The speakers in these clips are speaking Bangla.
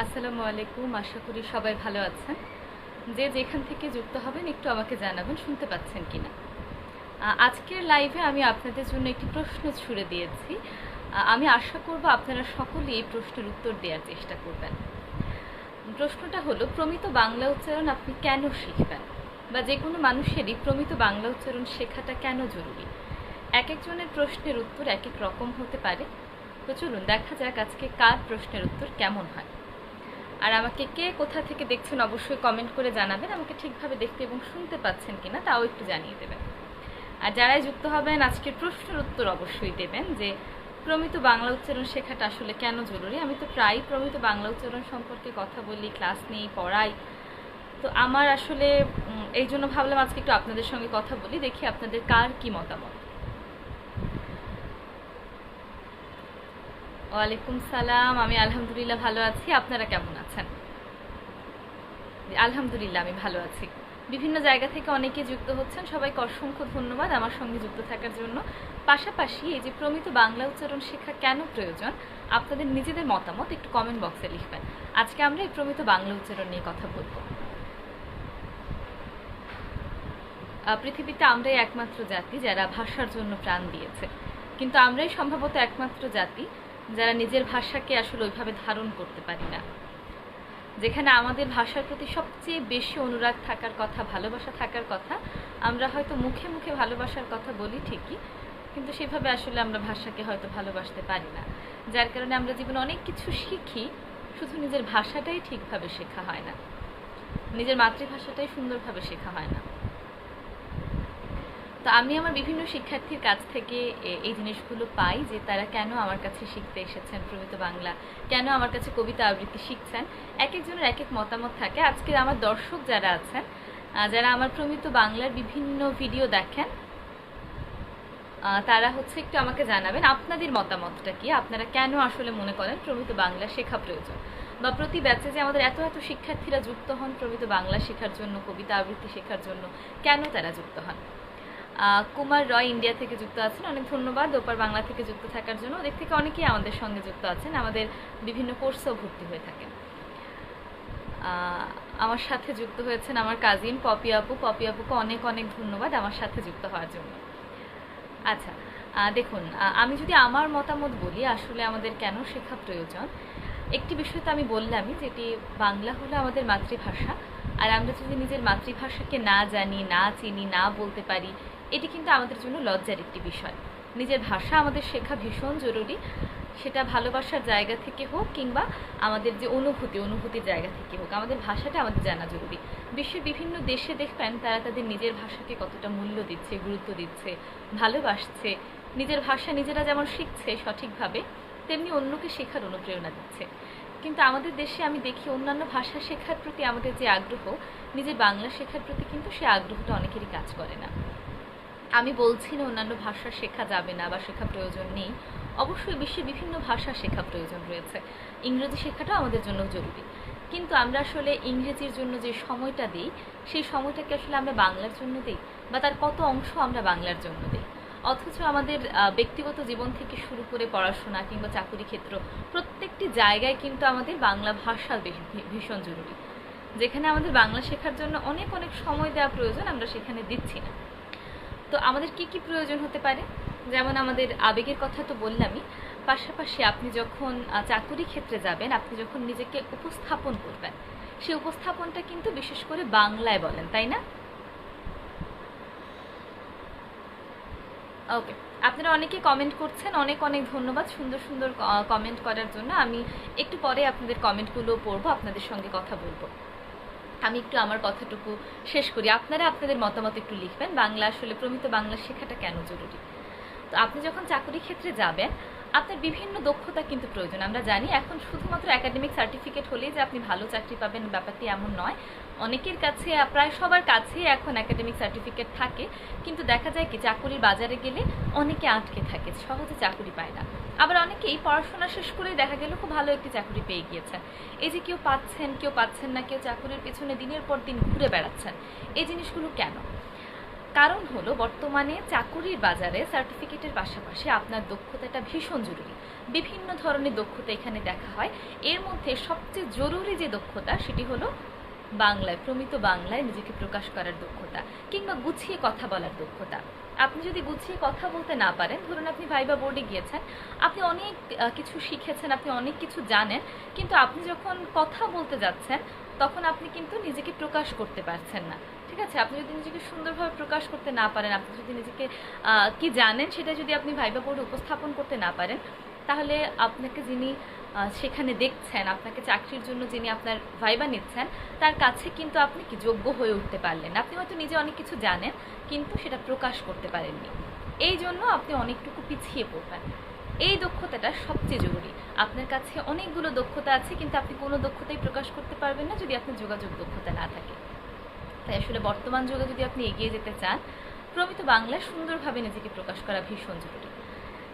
আসসালামু আলাইকুম। আশা করি সবাই ভালো আছেন। যে যেখান থেকে যুক্ত হবেন একটু আমাকে জানাবেন শুনতে পাচ্ছেন কিনা। আজকের লাইভে আমি আপনাদের জন্য একটি প্রশ্ন ছুড়ে দিয়েছি। আমি আশা করব আপনারা সকলেই এই প্রশ্নের উত্তর দেওয়ার চেষ্টা করবেন। প্রশ্নটা হলো, প্রমিত বাংলা উচ্চারণ আপনি কেন শিখবেন, বা যে কোনো মানুষেরই প্রমিত বাংলা উচ্চারণ শেখাটা কেন জরুরি। এক একজনের প্রশ্নের উত্তর এক এক রকম হতে পারে। তো চলুন দেখা যাক আজকে কার প্রশ্নের উত্তর কেমন হয়। আর আমাকে কে কোথা থেকে দেখছেন অবশ্যই কমেন্ট করে জানাবেন। আমাকে ঠিকভাবে দেখতে এবং শুনতে পাচ্ছেন কিনা তাও একটু জানিয়ে দেবেন। আর যারাই যুক্ত হবেন আজকের প্রশ্নের উত্তর অবশ্যই দেবেন যে প্রমিত বাংলা উচ্চারণ শেখাটা আসলে কেন জরুরি। আমি তো প্রায় প্রমিত বাংলা উচ্চারণ সম্পর্কে কথা বলি, ক্লাস নিই, পড়াই। তো আমার আসলে এই জন্য ভাবলাম আজকে একটু আপনাদের সঙ্গে কথা বলি, দেখি আপনাদের কার কি মতামত। ওয়ালাইকুম সালাম। আমি আলহামদুলিল্লাহ ভালো আছি। আপনারা কেমন আছেন? আলহামদুলিল্লাহ আমি ভালো আছি। বিভিন্ন জায়গা থেকে অনেকে যুক্ত হচ্ছেন, সবাইকে অসংখ্য ধন্যবাদ আমার সঙ্গে যুক্ত থাকার জন্য। পাশাপাশি এই যে প্রমিত বাংলা উচ্চারণ শেখা কেন প্রয়োজন, আপনাদের নিজেদের মতামত একটু কমেন্ট বক্সে লিখবেন। আজকে আমরা এই প্রমিত বাংলা উচ্চারণ নিয়ে কথা বলবো। পৃথিবীতে আমরাই একমাত্র জাতি যারা ভাষার জন্য প্রাণ দিয়েছে, কিন্তু আমরাই সম্ভবত একমাত্র জাতি যারা নিজের ভাষাকে আসলে ওইভাবে ধারণ করতে পারি না। যেখানে আমাদের ভাষার প্রতি সবচেয়ে বেশি অনুরাগ থাকার কথা, ভালোবাসা থাকার কথা, আমরা হয়তো মুখে মুখে ভালোবাসার কথা বলি ঠিকই, কিন্তু সেভাবে আসলে আমরা ভাষাকে হয়তো ভালোবাসতে পারি না। যার কারণে আমরা জীবনে অনেক কিছু শিখি, শুধু নিজের ভাষাটাই ঠিকভাবে শেখা হয় না, নিজের মাতৃভাষাটাই সুন্দরভাবে শেখা হয় না। তো আমি আমার বিভিন্ন শিক্ষার্থীর কাছ থেকে এই জিনিসগুলো পাই যে তারা কেন আমার কাছে শিখতে এসেছেন প্রমিত বাংলা, কেন আমার কাছে কবিতা আবৃত্তি শিখছেন। এক একজনের এক এক মতামত থাকে। আজকের আমার দর্শক যারা আছেন, যারা আমার প্রমিত বাংলার বিভিন্ন ভিডিও দেখেন, তারা একটু আমাকে জানাবেন আপনাদের মতামতটা কি। আপনারা কেন আসলে মনে করেন প্রমিত বাংলা শেখা প্রয়োজন, বা প্রতি ব্যাচে যে আমাদের এত এত শিক্ষার্থীরা যুক্ত হন প্রমিত বাংলা শেখার জন্য, কবিতা আবৃত্তি শেখার জন্য, কেন তারা যুক্ত হন। কুমার রয় ইন্ডিয়া থেকে যুক্ত আছেন, অনেক ধন্যবাদ। ওপার বাংলা থেকে যুক্ত থাকার জন্য। ওদের থেকে অনেকেই আমাদের সঙ্গে যুক্ত আছেন, আমাদের বিভিন্ন কোর্সেও ভর্তি হয়ে থাকেন। আমার সাথে যুক্ত হয়েছেন আমার কাজিন পপি আপু। পপি আপুকে অনেক অনেক ধন্যবাদ আমার সাথে যুক্ত হওয়ার জন্য। আচ্ছা, দেখুন, আমি যদি আমার মতামত বলি আসলে আমাদের কেন শেখা প্রয়োজন, একটি বিষয় তো আমি বললামই, যেটি বাংলা হলো আমাদের মাতৃভাষা। আর আমরা যদি নিজের মাতৃভাষাকে না জানি, না চিনি, না বলতে পারি, এটি কিন্তু আমাদের জন্য লজ্জার একটি বিষয়। নিজের ভাষা আমাদের শেখা ভীষণ জরুরি, সেটা ভালোবাসার জায়গা থেকে হোক কিংবা আমাদের যে অনুভূতির জায়গা থেকে হোক, আমাদের ভাষাটা আমাদের জানা জরুরি। বিশ্বের বিভিন্ন দেশে দেখবেন তারা তাদের নিজের ভাষাকে কতটা মূল্য দিচ্ছে, গুরুত্ব দিচ্ছে, ভালোবাসছে। নিজের ভাষা নিজেরা যেমন শিখছে সঠিকভাবে, তেমনি অন্যকে শেখার অনুপ্রেরণা দিচ্ছে। কিন্তু আমাদের দেশে আমি দেখি অন্যান্য ভাষা শেখার প্রতি আমাদের যে আগ্রহ, নিজের বাংলা শেখার প্রতি কিন্তু সে আগ্রহটা অনেকেরই কাজ করে না। আমি বলছি না অন্যান্য ভাষা শেখা যাবে না বা শেখা প্রয়োজন নেই, অবশ্যই বিশ্বের বিভিন্ন ভাষা শেখা প্রয়োজন রয়েছে। ইংরেজি শেখাটাও আমাদের জন্য জরুরি, কিন্তু আমরা আসলে ইংরেজির জন্য যে সময়টা দিই, সেই সময়টাকে আসলে আমরা বাংলার জন্য দিই, বা তার কত অংশ আমরা বাংলার জন্য দিই। অথচ আমাদের ব্যক্তিগত জীবন থেকে শুরু করে পড়াশোনা কিংবা চাকরি ক্ষেত্র, প্রত্যেকটি জায়গায় কিন্তু আমাদের বাংলা ভাষা ভীষণ জরুরি। যেখানে আমাদের বাংলা শেখার জন্য অনেক অনেক সময় দেওয়া প্রয়োজন, আমরা সেখানে দিচ্ছি না। তো আমাদের কি কি প্রয়োজন হতে পারে, যেমন আমাদের আবেগের কথা তো বললামই, পাশাপাশি আপনি যখন চাকুরি ক্ষেত্রে যাবেন, আপনি যখন নিজেকে উপস্থাপন করবেন, সেই উপস্থাপনটা কিন্তু বিশেষ করে বাংলায় বলেন, তাই না? ওকে, আপনারা অনেকে কমেন্ট করছেন, অনেক অনেক ধন্যবাদ সুন্দর সুন্দর কমেন্ট করার জন্য। আমি একটু পরে আপনাদের কমেন্টগুলো পড়বো, আপনাদের সঙ্গে কথা বলবো। আমি একটু আমার কথাটুকু শেষ করি, আপনারা আপনাদের মতামত একটু লিখবেন। বাংলা আসলে প্রমিত বাংলা শেখাটা কেন জরুরি। তো আপনি যখন চাকরি ক্ষেত্রে যাবেন, আপনার বিভিন্ন দক্ষতা কিন্তু প্রয়োজন। আমরা জানি এখন শুধুমাত্র একাডেমিক সার্টিফিকেট হলেই যে আপনি ভালো চাকরি পাবেন ব্যাপারটি এমন নয়। অনেকের কাছে, প্রায় সবার কাছে এখন একাডেমিক সার্টিফিকেট থাকে, কিন্তু দেখা যায় কি চাকরির বাজারে গেলে অনেকে আটকে থাকে, সহজে চাকরি পায় না। আবার অনেকেই পড়াশোনা শেষ করেই দেখা গেল খুব ভালো একটি চাকরি পেয়ে গিয়েছেন। এই যে কেউ পাচ্ছেন না, কেউ চাকরির পেছনে দিনের পর দিন ঘুরে বেড়াচ্ছেন, এই জিনিসগুলো কেন? কারণ হলো বর্তমানে চাকুরির বাজারে সার্টিফিকেটের পাশাপাশি আপনার দক্ষতাটা ভীষণ জরুরি। বিভিন্ন ধরনের দক্ষতা এখানে দেখা হয়। এর মধ্যে সবচেয়ে জরুরি যে দক্ষতা সেটি হলো বাংলায়, প্রমিত বাংলায় নিজেকে প্রকাশ করার দক্ষতা, কিংবা গুছিয়ে কথা বলার দক্ষতা। আপনি যদি গুছিয়ে কথা বলতে না পারেন, ধরুন আপনি ভাইবা বোর্ডে গিয়েছেন, আপনি অনেক কিছু শিখেছেন, আপনি অনেক কিছু জানেন, কিন্তু আপনি যখন কথা বলতে যাচ্ছেন তখন আপনি কিন্তু নিজেকে প্রকাশ করতে পারছেন না। ঠিক আছে, আপনি যদি নিজেকে সুন্দরভাবে প্রকাশ করতে না পারেন, আপনি যদি নিজেকে কি জানেন সেটা যদি আপনি ভাইবা বোর্ডে উপস্থাপন করতে না পারেন, তাহলে আপনাকে যিনি সেখানে দেখছেন, আপনাকে চাকরির জন্য যিনি আপনার ভাইবা নিচ্ছেন, তার কাছে কিন্তু আপনি কি যোগ্য হয়ে উঠতে পারলেন। আপনি হয়তো নিজে অনেক কিছু জানেন কিন্তু সেটা প্রকাশ করতে পারেননি, এই জন্য আপনি অনেকটুকু পিছিয়ে পড়বেন। এই দক্ষতাটা সবচেয়ে জরুরি। আপনার কাছে অনেকগুলো দক্ষতা আছে কিন্তু আপনি কোনো দক্ষতাই প্রকাশ করতে পারবেন না যদি আপনার যোগাযোগ দক্ষতা না থাকে। তাই আসলে বর্তমান যুগে যদি আপনি এগিয়ে যেতে চান, প্রমিত বাংলায় সুন্দরভাবে নিজেকে প্রকাশ করা ভীষণ জরুরি।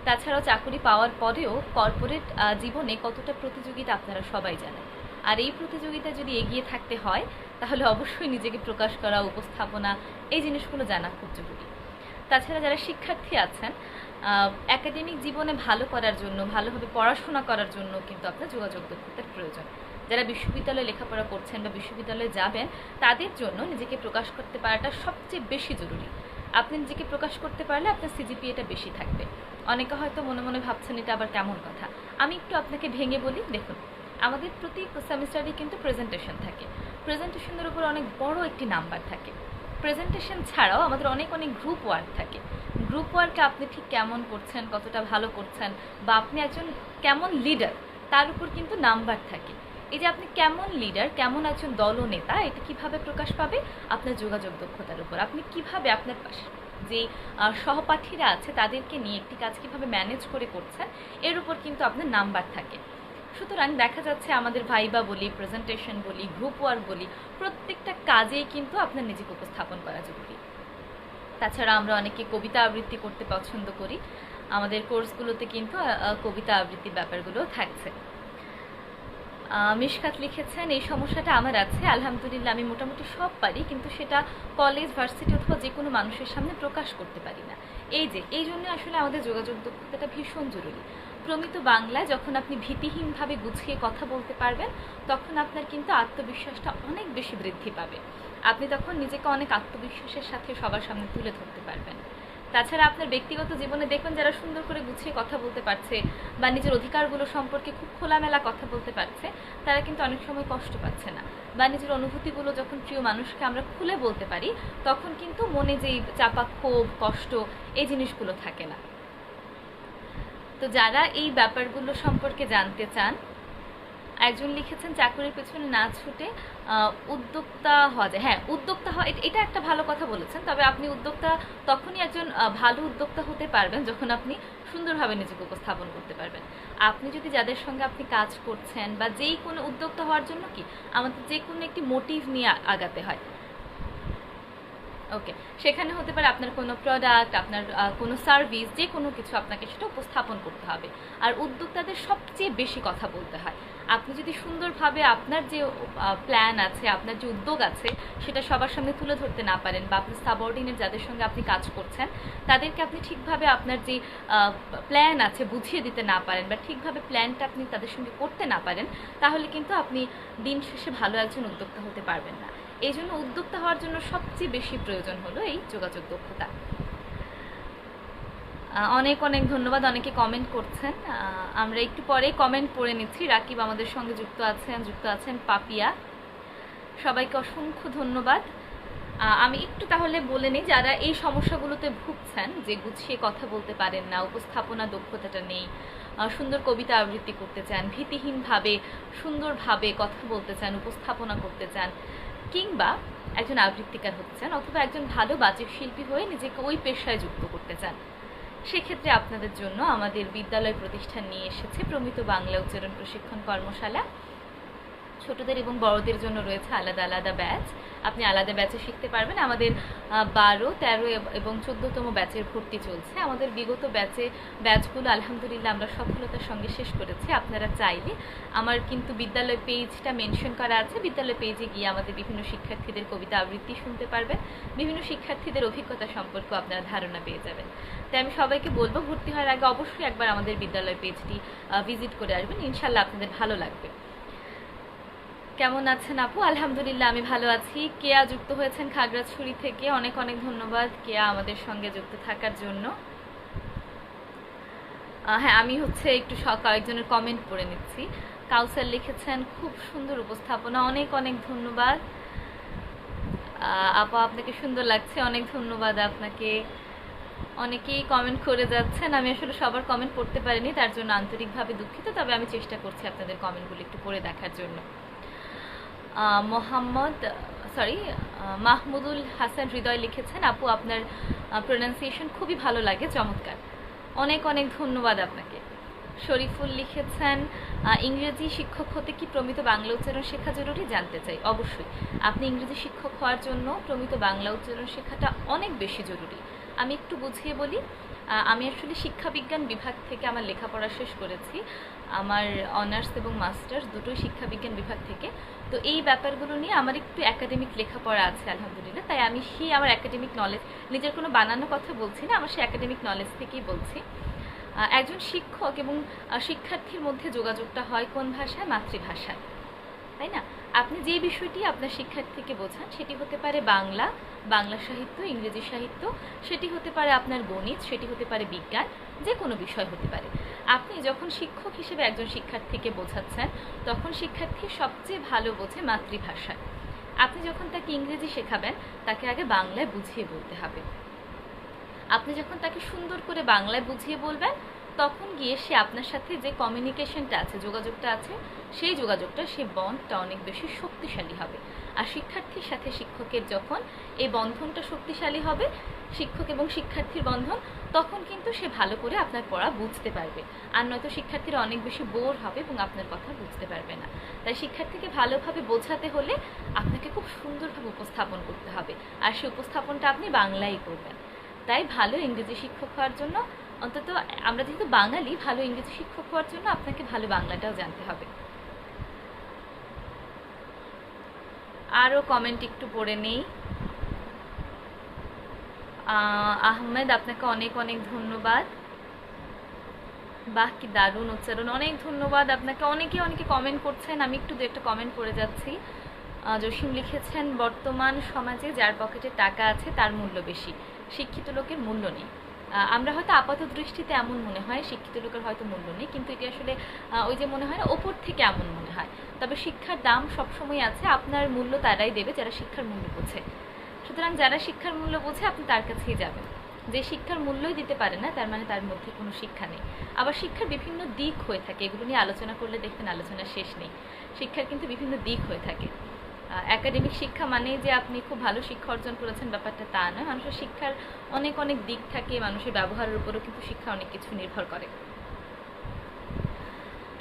তাছাড়াও চাকরি পাওয়ার পরেও কর্পোরেট জীবনে কতটা প্রতিযোগিতা আপনারা সবাই জানেন। আর এই প্রতিযোগিতায় যদি এগিয়ে থাকতে হয় তাহলে অবশ্যই নিজেকে প্রকাশ করা, উপস্থাপনা, এই জিনিসগুলো জানা খুব জরুরি। তাছাড়া যারা শিক্ষার্থী আছেন, একাডেমিক জীবনে ভালো করার জন্য, ভালোভাবে পড়াশোনা করার জন্য কিন্তু আপনার যোগাযোগ দক্ষতার প্রয়োজন। যারা বিশ্ববিদ্যালয়ে লেখাপড়া করছেন বা বিশ্ববিদ্যালয়ে যাবেন, তাদের জন্য নিজেকে প্রকাশ করতে পারাটা সবচেয়ে বেশি জরুরি। আপনি নিজেকে প্রকাশ করতে পারলে আপনার সিজিপিএটা বেশি থাকবে। অনেকে হয়তো মনে মনে ভাবছেন এটা আবার কেমন কথা। আমি একটু আপনাকে ভেঙে বলি। দেখুন, আমাদের প্রতি সেমিস্টারে কিন্তু প্রেজেন্টেশন থাকে। প্রেজেন্টেশনের উপর অনেক বড় একটি নাম্বার থাকে। প্রেজেন্টেশন ছাড়াও আমাদের অনেক অনেক গ্রুপ ওয়ার্ক থাকে। গ্রুপ ওয়ার্কে আপনি ঠিক কেমন করছেন, কতটা ভালো করছেন, বা আপনি একজন কেমন লিডার, তার উপর কিন্তু নাম্বার থাকে। এই যে আপনি কেমন লিডার, কেমন একজন দলনেতা, এটা কিভাবে প্রকাশ পাবে? আপনার যোগাযোগ দক্ষতার উপর। আপনি কিভাবে আপনার যে সহপাঠীরা আছে তাদেরকে নিয়ে একটি কাজ কিভাবে ম্যানেজ করে করছেন, এর উপর কিন্তু আপনার নাম্বার থাকে। সুতরাং দেখা যাচ্ছে আমাদের ভাইবা বলি, প্রেজেন্টেশন বলি, গ্রুপ ওয়ার্ক বলি, প্রত্যেকটা কাজেই কিন্তু আপনার নিজেকে উপস্থাপন করা জরুরি। তাছাড়া আমরা অনেকে কবিতা আবৃত্তি করতে পছন্দ করি। আমাদের কোর্সগুলোতে কিন্তু কবিতা আবৃত্তির ব্যাপারগুলো থাকছে। মিশকাত লিখেছেন, এই সমস্যাটা আমার আছে, আলহামদুলিল্লাহ আমি মোটামুটি সব পারি, কিন্তু সেটা কলেজ, ভার্সিটি অথবা যে কোনো মানুষের সামনে প্রকাশ করতে পারি না। এই জন্য আসলে আমাদের যোগাযোগ দক্ষতাটা ভীষণ জরুরি। প্রমিত বাংলায় যখন আপনি ভীতিহীনভাবে গুছিয়ে কথা বলতে পারবেন, তখন আপনার কিন্তু আত্মবিশ্বাসটা অনেক বেশি বৃদ্ধি পাবে। আপনি তখন নিজেকে অনেক আত্মবিশ্বাসের সাথে সবার সামনে তুলে ধরতে পারবেন। তাছাড়া আপনার ব্যক্তিগত জীবনে দেখবেন যারা সুন্দর করে গুছিয়ে কথা বলতে পারছে বা নিজের অধিকারগুলো সম্পর্কে খুব খোলামেলা কথা বলতে পারছে, তারা কিন্তু অনেক সময় কষ্ট পাচ্ছে না। বা নিজের অনুভূতিগুলো যখন প্রিয় মানুষকে আমরা খুলে বলতে পারি, তখন কিন্তু মনে যেই চাপা ক্ষোভ, কষ্ট, এই জিনিসগুলো থাকে না। তো যারা এই ব্যাপারগুলো সম্পর্কে জানতে চান, একজন লিখেছেন চাকরির পেছনে না ছুটে উদ্যোক্তা হওয়া যায়। হ্যাঁ, উদ্যোক্তা হওয়া, এটা একটা ভালো কথা বলেছেন। তবে আপনি উদ্যোক্তা তখনই একজন ভালো উদ্যোক্তা হতে পারবেন যখন আপনি সুন্দরভাবে নিজেকে উপস্থাপন করতে পারবেন। আপনি যদি যাদের সঙ্গে আপনি কাজ করছেন, বা যেই কোনো উদ্যোক্তা হওয়ার জন্য কি আমাদের যে কোনো একটি মোটিভ নিয়ে আগাতে হয়। ওকে, সেখানে হতে পারে আপনার কোনো প্রোডাক্ট, আপনার কোনো সার্ভিস, যে কোনো কিছু আপনাকে সেটা উপস্থাপন করতে হবে। আর উদ্যোক্তাদের সবচেয়ে বেশি কথা বলতে হয়। আপনি যদি সুন্দরভাবে আপনার যে প্ল্যান আছে, আপনার যে উদ্যোগ আছে, সেটা সবার সামনে তুলে ধরতে না পারেন, বা আপনার সাবঅর্ডিনেট যাদের সঙ্গে আপনি কাজ করছেন তাদেরকে আপনি ঠিকভাবে আপনার যে প্ল্যান আছে বুঝিয়ে দিতে না পারেন, বা ঠিকভাবে প্ল্যানটা আপনি তাদের সঙ্গে করতে না পারেন, তাহলে কিন্তু আপনি দিন শেষে ভালো একজন উদ্যোক্তা হতে পারবেন না। এই জন্য উদ্যোক্তা হওয়ার জন্য সবচেয়ে বেশি প্রয়োজন হলো এই যোগাযোগ দক্ষতা। অনেক অনেক ধন্যবাদ, অনেকে কমেন্ট করছেন। আমরা একটু পরে কমেন্ট পড়ে নিচ্ছি। রাকিব আমাদের সঙ্গে যুক্ত আছেন পাপিয়া, সবাইকে অসংখ্য ধন্যবাদ। আমি একটু তাহলে বলে নিই, যারা এই সমস্যাগুলোতে ভুগছেন, যে গুছিয়ে কথা বলতে পারেন না, উপস্থাপনা দক্ষতাটা নেই, সুন্দর কবিতা আবৃত্তি করতে চান, ভীতিহীনভাবে সুন্দরভাবে কথা বলতে চান, উপস্থাপনা করতে চান, কিংবা একজন আবৃত্তিকার হতে চান, অথবা একজন ভালো বাচিক শিল্পী হয়ে নিজেকে ওই পেশায় যুক্ত করতে চান, সেক্ষেত্রে আপনাদের জন্য আমাদের বিদ্যালয় প্রতিষ্ঠান নিয়ে এসেছে প্রমিত বাংলা উচ্চারণ প্রশিক্ষণ কর্মশালা। ছোটদের এবং বড়দের জন্য রয়েছে আলাদা আলাদা ব্যাচ। আপনি আলাদা ব্যাচে শিখতে পারবেন। আমাদের 12, 13 এবং 14তম ব্যাচের ভর্তি চলছে। আমাদের বিগত ব্যাচগুলো আলহামদুলিল্লাহ আমরা সফলতার সঙ্গে শেষ করেছি। আপনারা চাইলে আমার কিন্তু বিদ্যালয় পেজটা মেনশন করা আছে, বিদ্যালয় পেজে গিয়ে আমাদের বিভিন্ন শিক্ষার্থীদের কবিতা আবৃত্তি শুনতে পারবেন, বিভিন্ন শিক্ষার্থীদের অভিজ্ঞতা সম্পর্কে আপনারা ধারণা পেয়ে যাবেন। তাই আমি সবাইকে বলবো ভর্তি হওয়ার আগে অবশ্যই একবার আমাদের বিদ্যালয় পেজটি ভিজিট করে আসবেন, ইনশাল্লাহ আপনাদের ভালো লাগবে। কেমন আছেন আপু? আলহামদুলিল্লাহ আমি ভালো আছি। কেয়া যুক্ত হয়েছেন খাগড়াছড়ি থেকে, অনেক অনেক ধন্যবাদ কেয়া আমাদের সঙ্গে যুক্ত থাকার জন্য। হ্যাঁ, আমি একটু কয়েকজনের কমেন্ট পড়ে নিচ্ছি। কাউসার লিখেছেন খুব সুন্দর উপস্থাপনা, অনেক অনেক ধন্যবাদ আপা, আপনাকে সুন্দর লাগছে, অনেক ধন্যবাদ আপনাকে। অনেকেই কমেন্ট করে যাচ্ছেন, আমি আসলে সবার কমেন্ট পড়তে পারিনি, তার জন্য আন্তরিকভাবে দুঃখিত, তবে আমি চেষ্টা করছি আপনাদের কমেন্টগুলো একটু পড়ে দেখার জন্য। মাহমুদুল হাসান হৃদয় লিখেছেন আপু আপনার প্রোনাউন্সিয়েশন খুবই ভালো লাগে, চমৎকার, অনেক অনেক ধন্যবাদ আপনাকে। শরীফুল লিখেছেন ইংরেজি শিক্ষক হতে কি প্রমিত বাংলা উচ্চারণ শেখা জরুরি? জানতে চাই। অবশ্যই আপনি ইংরেজি শিক্ষক হওয়ার জন্য প্রমিত বাংলা উচ্চারণ শেখাটা অনেক বেশি জরুরি। আমি একটু বুঝিয়ে বলি। আমি আসলে শিক্ষাবিজ্ঞান বিভাগ থেকে আমার লেখাপড়া শেষ করেছি, আমার অনার্স এবং মাস্টার্স দুটোই শিক্ষাবিজ্ঞান বিভাগ থেকে। তো এই ব্যাপারগুলো নিয়ে আমার একটু একাডেমিক লেখাপড়া আছে আলহামদুলিল্লাহ, তাই আমি আমার একাডেমিক নলেজ, নিজের কোনো বানানো কথা বলছি না, আমার সেই একাডেমিক নলেজ থেকেই বলছি। একজন শিক্ষক এবং শিক্ষার্থীর মধ্যে যোগাযোগটা হয় কোন ভাষায়? মাতৃভাষায়, তাই না? আপনি যে বিষয়টি আপনার শিক্ষার্থীকে বোঝান সেটি হতে পারে বাংলা, বাংলা সাহিত্য, ইংরেজি সাহিত্য, সেটি হতে পারে আপনার গণিত, সেটি হতে পারে বিজ্ঞান, যে কোনো বিষয় হতে পারে। আপনি যখন শিক্ষক হিসেবে একজন শিক্ষার্থীকে বোঝাচ্ছেন তখন শিক্ষার্থী সবচেয়ে ভালো বোঝে মাতৃভাষায়। আপনি যখন তাকে ইংরেজি শেখাবেন তাকে আগে বাংলায় বুঝিয়ে বলতে হবে। আপনি যখন তাকে সুন্দর করে বাংলায় বুঝিয়ে বলবেন তখন গিয়ে সে আপনার সাথে যে কমিউনিকেশনটা আছে, যোগাযোগটা আছে, সেই যোগাযোগটা, সেই বন্ডটা অনেক বেশি শক্তিশালী হবে। আর শিক্ষার্থীর সাথে শিক্ষকের যখন এই বন্ধনটা শক্তিশালী হবে, শিক্ষক এবং শিক্ষার্থীর বন্ধন, তখন কিন্তু সে ভালো করে আপনার পড়া বুঝতে পারবে। আর নয়তো শিক্ষার্থীরা অনেক বেশি বোর হবে এবং আপনার কথা বুঝতে পারবে না। তাই শিক্ষার্থীকে ভালোভাবে বোঝাতে হলে আপনাকে খুব সুন্দরভাবে উপস্থাপন করতে হবে, আর সেই উপস্থাপনটা আপনি বাংলায় করবেন। তাই ভালো ইংরেজি শিক্ষক হওয়ার জন্য, অন্তত আমরা যেহেতু বাঙালি, ভালো ইংরেজি শিক্ষক হওয়ার জন্য আপনাকে ভালো বাংলাটাও জানতে হবে। আরও কমেন্ট একটু পড়ে নেই। আহমেদ আপনাকে অনেক অনেক ধন্যবাদ, বাহ কি দারুণ উচ্চারণ, অনেক ধন্যবাদ আপনাকে। অনেকে কমেন্ট করছেন, আমি একটু একটা কমেন্ট পড়ে যাচ্ছি। জসিম লিখেছেন বর্তমান সমাজে যার পকেটে টাকা আছে তার মূল্য বেশি, শিক্ষিত লোকের মূল্য নেই। আমরা হয়তো আপাত দৃষ্টিতে এমন মনে হয় শিক্ষিত লোকের হয়তো মূল্য নেই, কিন্তু এটি আসলে ওই যে মনে হয় না, ওপর থেকে এমন মনে হয়। তবে শিক্ষার দাম সবসময় আছে, আপনার মূল্য তারাই দেবে যারা শিক্ষার মূল্য বোঝে। সুতরাং যারা শিক্ষার মূল্য বোঝে আপনি তার কাছেই যাবেন। যে শিক্ষার মূল্যই দিতে পারে না তার মানে তার মধ্যে কোনো শিক্ষা নেই। আবার শিক্ষার বিভিন্ন দিক হয়ে থাকে, এগুলো নিয়ে আলোচনা করলে দেখবেন আলোচনার শেষ নেই। শিক্ষার কিন্তু বিভিন্ন দিক হয়ে থাকে। একাডেমিক শিক্ষা মানেই যে আপনি খুব ভালো শিক্ষা অর্জন করেছেন ব্যাপারটা তা নয়। মানুষের শিক্ষার অনেক অনেক দিক থাকে, মানুষের ব্যবহারের উপরও কিন্তু শিক্ষা অনেক কিছু নির্ভর করে।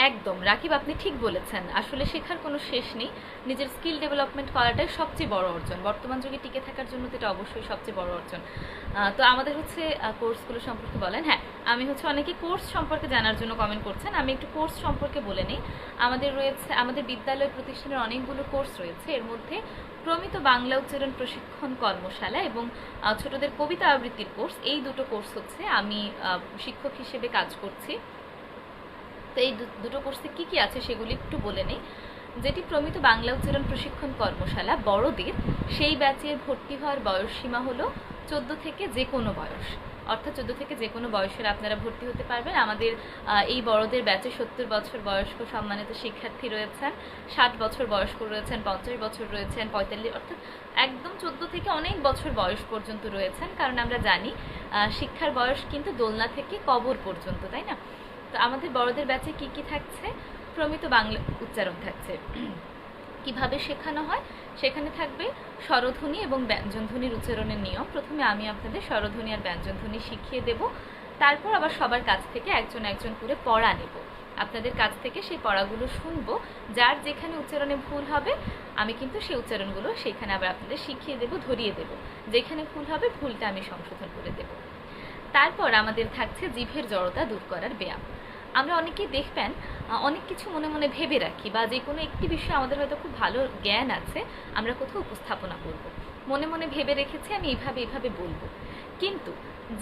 একদম রাকিব, আপনি ঠিক বলেছেন, আসলে শেখার কোনো শেষ নেই। নিজের স্কিল ডেভেলপমেন্ট করাটাই সবচেয়ে বড় অর্জন, বর্তমান যুগে টিকে থাকার জন্য তো এটা অবশ্যই সবচেয়ে বড় অর্জন। তো আমাদের কোর্সগুলো সম্পর্কে বলেন। হ্যাঁ, আমি অনেকে কোর্স সম্পর্কে জানার জন্য কমেন্ট করছেন, আমি একটু কোর্স সম্পর্কে বলে নিই। আমাদের বিদ্যালয় প্রতিষ্ঠানের অনেকগুলো কোর্স রয়েছে, এর মধ্যে প্রমিত বাংলা উচ্চারণ প্রশিক্ষণ কর্মশালা এবং ছোটদের কবিতা আবৃত্তির কোর্স, এই দুটো কোর্স আমি শিক্ষক হিসেবে কাজ করছি। তো এই দুটো কোর্সে কি কি আছে সেগুলি একটু বলে নেই। যেটি প্রমিত বাংলা উচ্চারণ প্রশিক্ষণ কর্মশালা বড়দের, সেই ব্যাচে ভর্তি হওয়ার বয়স সীমা হলো 14 থেকে যে কোনো বয়স, অর্থাৎ 14 থেকে যে কোনো বয়সের আপনারা ভর্তি হতে পারবেন। আমাদের এই বড়দের ব্যাচে 70 বছর বয়স্ক সম্মানিত শিক্ষার্থী রয়েছেন, 60 বছর বয়স্ক রয়েছেন, 50 বছর রয়েছেন, 45, অর্থাৎ একদম 14 থেকে অনেক বছর বয়স পর্যন্ত রয়েছেন। কারণ আমরা জানি শিক্ষার বয়স কিন্তু দোলনা থেকে কবর পর্যন্ত, তাই না? তো আমাদের বড়দের ব্যাচে কি কি থাকছে? প্রমিত বাংলা উচ্চারণ থাকছে। কিভাবে শেখানো হয়? সেখানে থাকবে স্বরধ্বনি এবং ব্যঞ্জনধ্বনির উচ্চারণের নিয়ম। প্রথমে আমি আপনাদের স্বরধ্বনি আর ব্যঞ্জনধ্বনি শিখিয়ে দেব, তারপর আবার সবার কাছ থেকে একজন একজন করে পড়া নেব। আপনাদের কাছ থেকে সেই পড়াগুলো শুনবো, যার যেখানে উচ্চারণে ভুল হবে আমি কিন্তু সেই উচ্চারণগুলো সেখানে আবার আপনাদের শিখিয়ে দেব, ধরিয়ে দেব। যেখানে ভুল হবে ভুলটা আমি সংশোধন করে দেব। তারপর আমাদের থাকছে জিভের জড়তা দূর করার ব্যায়াম। আমরা অনেকেই দেখবেন অনেক কিছু মনে মনে ভেবে রাখি, বা যে কোনো একটি বিষয়ে আমাদের হয়তো খুব ভালো জ্ঞান আছে, আমরা কোথাও উপস্থাপনা করব, মনে মনে ভেবে রেখেছি আমি এইভাবে এইভাবে বলবো, কিন্তু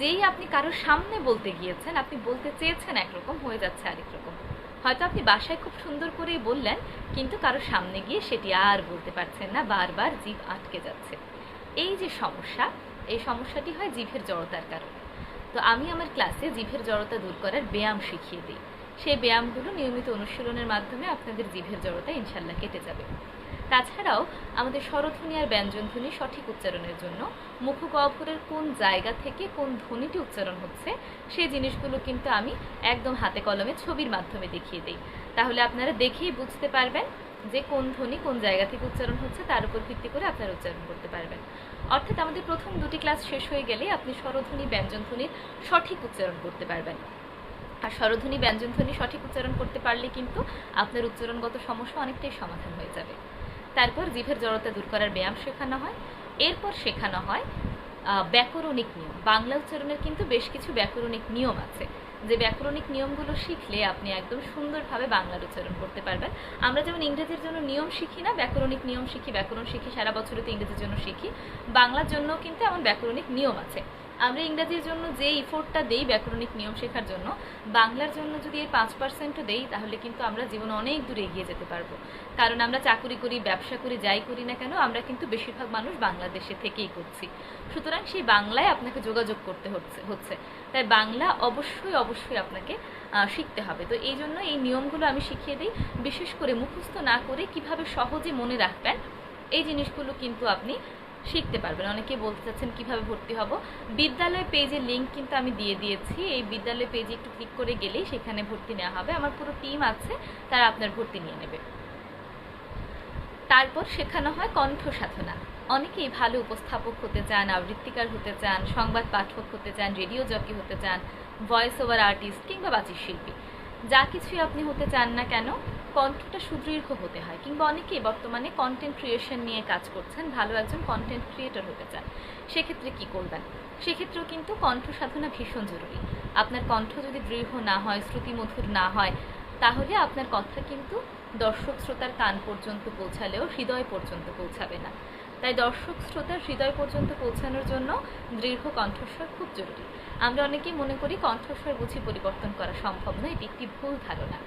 যেই আপনি কারোর সামনে বলতে গিয়েছেন, আপনি বলতে চেয়েছেন একরকম, হয়ে যাচ্ছে আরেক রকম। হয়তো আপনি বাসায় খুব সুন্দর করেই বললেন, কিন্তু কারোর সামনে গিয়ে সেটি আর বলতে পারছেন না, বারবার জিভ আটকে যাচ্ছে। এই যে সমস্যা, এই সমস্যাটি হয় জিভের জড়তার কারণে। তো আমি আমার ক্লাসে জিভের জড়তা দূর করার ব্যায়াম শিখিয়ে দিই। সেই ব্যায়ামগুলো নিয়মিত অনুশীলনের মাধ্যমে আপনাদের জিভের জড়তা ইনশাল্লাহ কেটে যাবে। তাছাড়াও আমাদের স্বরধ্বনি আর ব্যঞ্জনধ্বনি সঠিক উচ্চারণের জন্য মুখ গহ্বরের কোন জায়গা থেকে কোন ধ্বনিটি উচ্চারণ হচ্ছে সেই জিনিসগুলো কিন্তু আমি একদম হাতে কলমে ছবির মাধ্যমে দেখিয়ে দিই। তাহলে আপনারা দেখেই বুঝতে পারবেন যে কোন ধ্বনি কোন জায়গা থেকে উচ্চারণ হচ্ছে, তার উপর ভিত্তি করে আপনারা উচ্চারণ করতে পারবেন। অর্থাৎ আমাদের প্রথম দুটি ক্লাস শেষ হয়ে গেলে আপনি স্বরধ্বনি ব্যঞ্জনধ্বনির সঠিক উচ্চারণ করতে পারবেন। আর স্বরধ্বনি ব্যঞ্জনধ্বনি সঠিক উচ্চারণ করতে পারলে কিন্তু আপনার উচ্চারণগত সমস্যা অনেকটাই সমাধান হয়ে যাবে। তারপর জিভের জড়তা দূর করার ব্যায়াম শেখানো হয়। এরপর শেখানো হয় ব্যাকরণিক নিয়ম। বাংলা উচ্চারণের কিন্তু বেশ কিছু ব্যাকরণিক নিয়ম আছে, যে ব্যাকরণিক নিয়মগুলো শিখলে আপনি একদম সুন্দরভাবে বাংলার উচ্চারণ করতে পারবেন। আমরা যেমন ইংরেজির জন্য নিয়ম শিখি না, ব্যাকরণিক নিয়ম শিখি, ব্যাকরণ শিখি, সারা বছরই তো ইংরেজির জন্য শিখি, বাংলার জন্য কিন্তু এমন ব্যাকরণিক নিয়ম আছে। আমরা ইংরেজির জন্য যে ইফোর্টটা দেই ব্যাকরণিক নিয়ম শেখার জন্য, বাংলার জন্য যদি এর 5% দেই, তাহলে কিন্তু আমরা জীবনে অনেক দূর এগিয়ে যেতে পারবো। কারণ আমরা চাকুরি করি, ব্যবসা করি, যাই করি না কেন, আমরা কিন্তু বেশিরভাগ মানুষ বাংলাদেশে থেকেই করছি। সুতরাং সেই বাংলায় আপনাকে যোগাযোগ করতে হচ্ছে, তাই বাংলা অবশ্যই অবশ্যই আপনাকে শিখতে হবে। তো এই জন্য এই নিয়মগুলো আমি শিখিয়ে দিই, বিশেষ করে মুখস্থ না করে কিভাবে সহজে মনে রাখবেন এই জিনিসগুলো কিন্তু আপনি শিখতে পারবেন। অনেকে বলতে চাচ্ছেন কিভাবে ভর্তি হব, বিদ্যালয় পেজের লিঙ্ক কিন্তু আমি দিয়ে দিয়েছি। এই বিদ্যালয় পেজে একটু ক্লিক করে গেলেই সেখানে ভর্তি নেওয়া হবে। আমার পুরো টিম আছে, তারা আপনার ভর্তি নিয়ে নেবে। তারপর শেখানো হয় কণ্ঠ সাধনা। অনেকেই ভালো উপস্থাপক হতে চান, আবৃত্তিকার হতে চান, সংবাদ পাঠক হতে চান, রেডিও জকি হতে চান, ভয়েস ওভার আর্টিস্ট কিংবা বাচিক শিল্পী, যা কিছুই আপনি হতে চান না কেন, কণ্ঠটা সুদৃঢ় হতে হয়। কিংবা অনেকেই বর্তমানে কন্টেন্ট ক্রিয়েশন নিয়ে কাজ করছেন, ভালো একজন কন্টেন্ট ক্রিয়েটর হতে চান, সেক্ষেত্রে কি করবেন? সেক্ষেত্রেও কিন্তু কণ্ঠ সাধনা ভীষণ জরুরি। আপনার কণ্ঠ যদি দৃঢ় না হয়, শ্রুতিমধুর না হয়, তাহলে আপনার কথা কিন্তু দর্শক শ্রোতার কান পর্যন্ত পৌঁছালেও হৃদয় পর্যন্ত পৌঁছাবে না। তাই দর্শক শ্রোতার হৃদয় পর্যন্ত পৌঁছানোর জন্য দৃঢ় কণ্ঠস্বর খুব জরুরি। আমরা অনেকেই মনে করি কণ্ঠস্বর বুঝি পরিবর্তন করা সম্ভব নয়, এটি একটি ভুল ধারণা।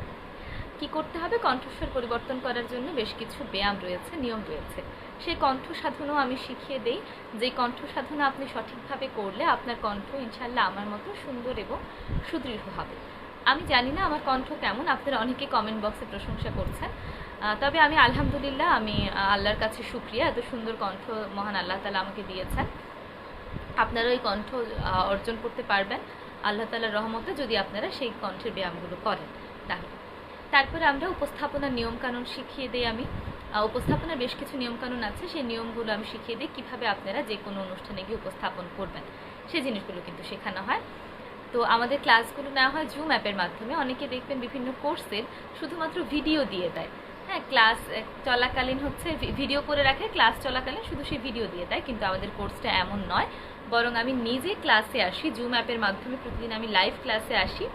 কি করতে হবে? কণ্ঠস্বর পরিবর্তন করার জন্য বেশ কিছু ব্যায়াম রয়েছে, নিয়ম রয়েছে। সেই কণ্ঠ সাধনাও আমি শিখিয়ে দেই, যে কণ্ঠ সাধনা আপনি সঠিকভাবে করলে আপনার কণ্ঠ ইনশাল্লাহ আমার মতো সুন্দর এবং সুদৃঢ় হবে। আমি জানি না আমার কণ্ঠ কেমন, আপনারা অনেকে কমেন্ট বক্সে প্রশংসা করছেন, তবে আমি আলহামদুলিল্লাহ, আমি আল্লাহর কাছে শুকরিয়া, এত সুন্দর কণ্ঠ মহান আল্লাহ তাআলা আমাকে দিয়েছেন। আপনারা ওই কণ্ঠ অর্জন করতে পারবেন আল্লাহ তাআলার রহমতে, যদি আপনারা সেই কণ্ঠের ব্যায়ামগুলো করেন। তারপরে আমরা উপস্থাপনার নিয়মকানুন শিখিয়ে দিই। আমি উপস্থাপনার বেশ কিছু নিয়মকানুন আছে, সেই নিয়মগুলো আমি শিখিয়ে দিই কীভাবে আপনারা যে কোনো অনুষ্ঠানে গিয়ে উপস্থাপন করবেন, সেই জিনিসগুলো কিন্তু শেখানো হয়। তো আমাদের ক্লাসগুলো নেওয়া হয় জুম অ্যাপের মাধ্যমে। অনেকে দেখবেন বিভিন্ন কোর্সের শুধুমাত্র ভিডিও দিয়ে দেয়, হ্যাঁ, ক্লাস চলাকালীন হচ্ছে ভিডিও করে রাখে, ক্লাস চলাকালীন শুধু সেই ভিডিও দিয়ে দেয়, কিন্তু আমাদের কোর্সটা এমন নয়। বরং আমি নিজে ক্লাসে আসি, জুম অ্যাপের মাধ্যমে প্রতিদিন আমি লাইভ ক্লাসে আসি,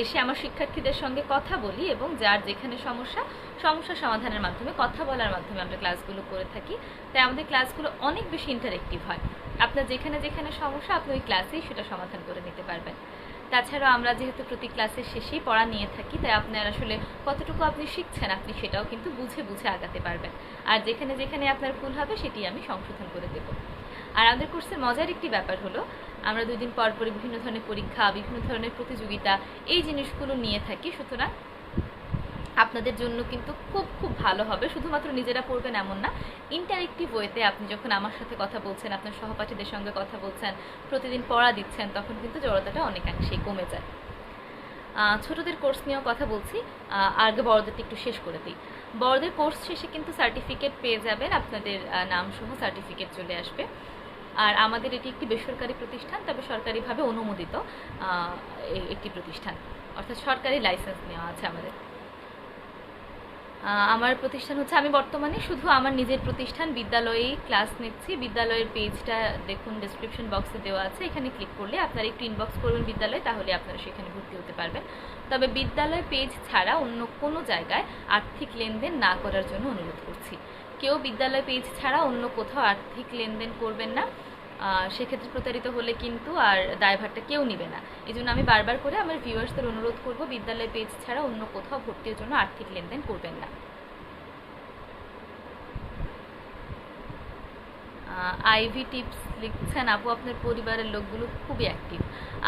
এসে আমার শিক্ষার্থীদের সঙ্গে কথা বলি এবং যার যেখানে সমস্যা সমাধানের মাধ্যমে, কথা বলার মাধ্যমে আমরা ক্লাসগুলো করে থাকি। তাই আমাদের ক্লাসগুলো অনেক বেশি ইন্টারেক্টিভ হয়। আপনার যেখানে যেখানে সমস্যা আপনি ওই ক্লাসেই সেটা সমাধান করে নিতে পারবেন। তাছাড়াও আমরা যেহেতু প্রতি ক্লাসের শেষেই পড়া নিয়ে থাকি, তাই আপনার আসলে কতটুকু আপনি শিখছেন আপনি সেটাও কিন্তু বুঝে বুঝে আগাতে পারবেন। আর যেখানে যেখানে আপনার ভুল হবে সেটি আমি সংশোধন করে দেব। আর আমাদের কোর্সের মজার একটি ব্যাপার হলো, আমরা 2 দিন পর পরে বিভিন্ন ধরনের পরীক্ষা, বিভিন্ন ধরনের প্রতিযোগিতা, এই জিনিসগুলো নিয়ে থাকি। সুতরাং আপনাদের জন্য কিন্তু খুব খুব ভালো হবে। শুধুমাত্র নিজেরা পড়বেন এমন না, ইন্টারেক্টিভ ওয়েতে আপনি যখন আমার সাথে কথা বলছেন, আপনার সহপাঠীদের সঙ্গে কথা বলছেন, প্রতিদিন পড়া দিচ্ছেন, তখন কিন্তু জড়তাটা অনেকাংশেই কমে যায়। ছোটদের কোর্স নিয়েও কথা বলছি, আগে বড়দেরটা একটু শেষ করে দিই। বড়দের কোর্স শেষে কিন্তু সার্টিফিকেট পেয়ে যাবেন, আপনাদের নাম সহ সার্টিফিকেট চলে আসবে। আর আমাদের এটি একটি বেসরকারি প্রতিষ্ঠান, তবে সরকারিভাবে অনুমোদিত একটি প্রতিষ্ঠান। অর্থাৎ সরকারি লাইসেন্স নেওয়া আছে আমাদের। আমার প্রতিষ্ঠান হচ্ছে, আমি বর্তমানে শুধু আমার নিজের প্রতিষ্ঠান বিদ্যালয়েই ক্লাস নিচ্ছি। বিদ্যালয়ের পেজটা দেখুন, ডেসক্রিপশন বক্সে দেওয়া আছে, এখানে ক্লিক করলে আপনারা একটু ইনবক্স করবেন বিদ্যালয়, তাহলে আপনারা সেখানে ভর্তি হতে পারবেন। তবে বিদ্যালয় পেজ ছাড়া অন্য কোনো জায়গায় আর্থিক লেনদেন না করার জন্য অনুরোধ করছি। কেউ বিদ্যালয় পেজ ছাড়া অন্য কোথাও আর্থিক লেনদেন করবেন না, সেক্ষেত্রে প্রতারিত হলে কিন্তু আর দায়ভারটা কেউ নেবে না। এই জন্য আমি বারবার করে আমার ভিউয়ার্সদের অনুরোধ করব, বিদ্যালয় পেজ ছাড়া অন্য কোথাও ভর্তির জন্য আর্থিক লেনদেন করবেন না। আইভি টিপস লিখছেন, আপু আপনার পরিবারের লোকগুলো খুবই অ্যাক্টিভ।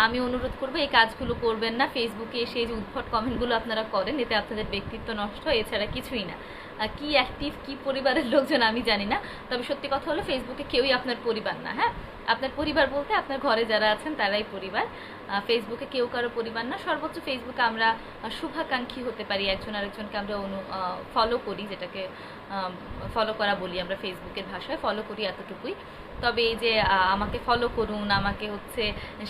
আমি অনুরোধ করবো এই কাজগুলো করবেন না। ফেসবুকে এসে যে উদ্ভট কমেন্টগুলো আপনারা করেন, এতে আপনাদের ব্যক্তিত্ব নষ্ট, এছাড়া কিছুই না। কি অ্যাক্টিভ কি পরিবারের লোকজন আমি জানি না, তবে সত্যি কথা হলো ফেসবুকে কেউই আপনার পরিবার না। হ্যাঁ, আপনার পরিবার বলতে আপনার ঘরে যারা আছেন তারাই পরিবার, ফেসবুকে কেউ কারো পরিবার না। সর্বোচ্চ ফেসবুকে আমরা শুভাকাঙ্ক্ষী হতে পারি, একজন আরেকজনকে আমরা ফলো করি, যেটাকে ফলো করা বলি আমরা ফেসবুকের ভাষায়, ফলো করি এতটুকুই। তবে এই যে আমাকে ফলো করুন, আমাকে হচ্ছে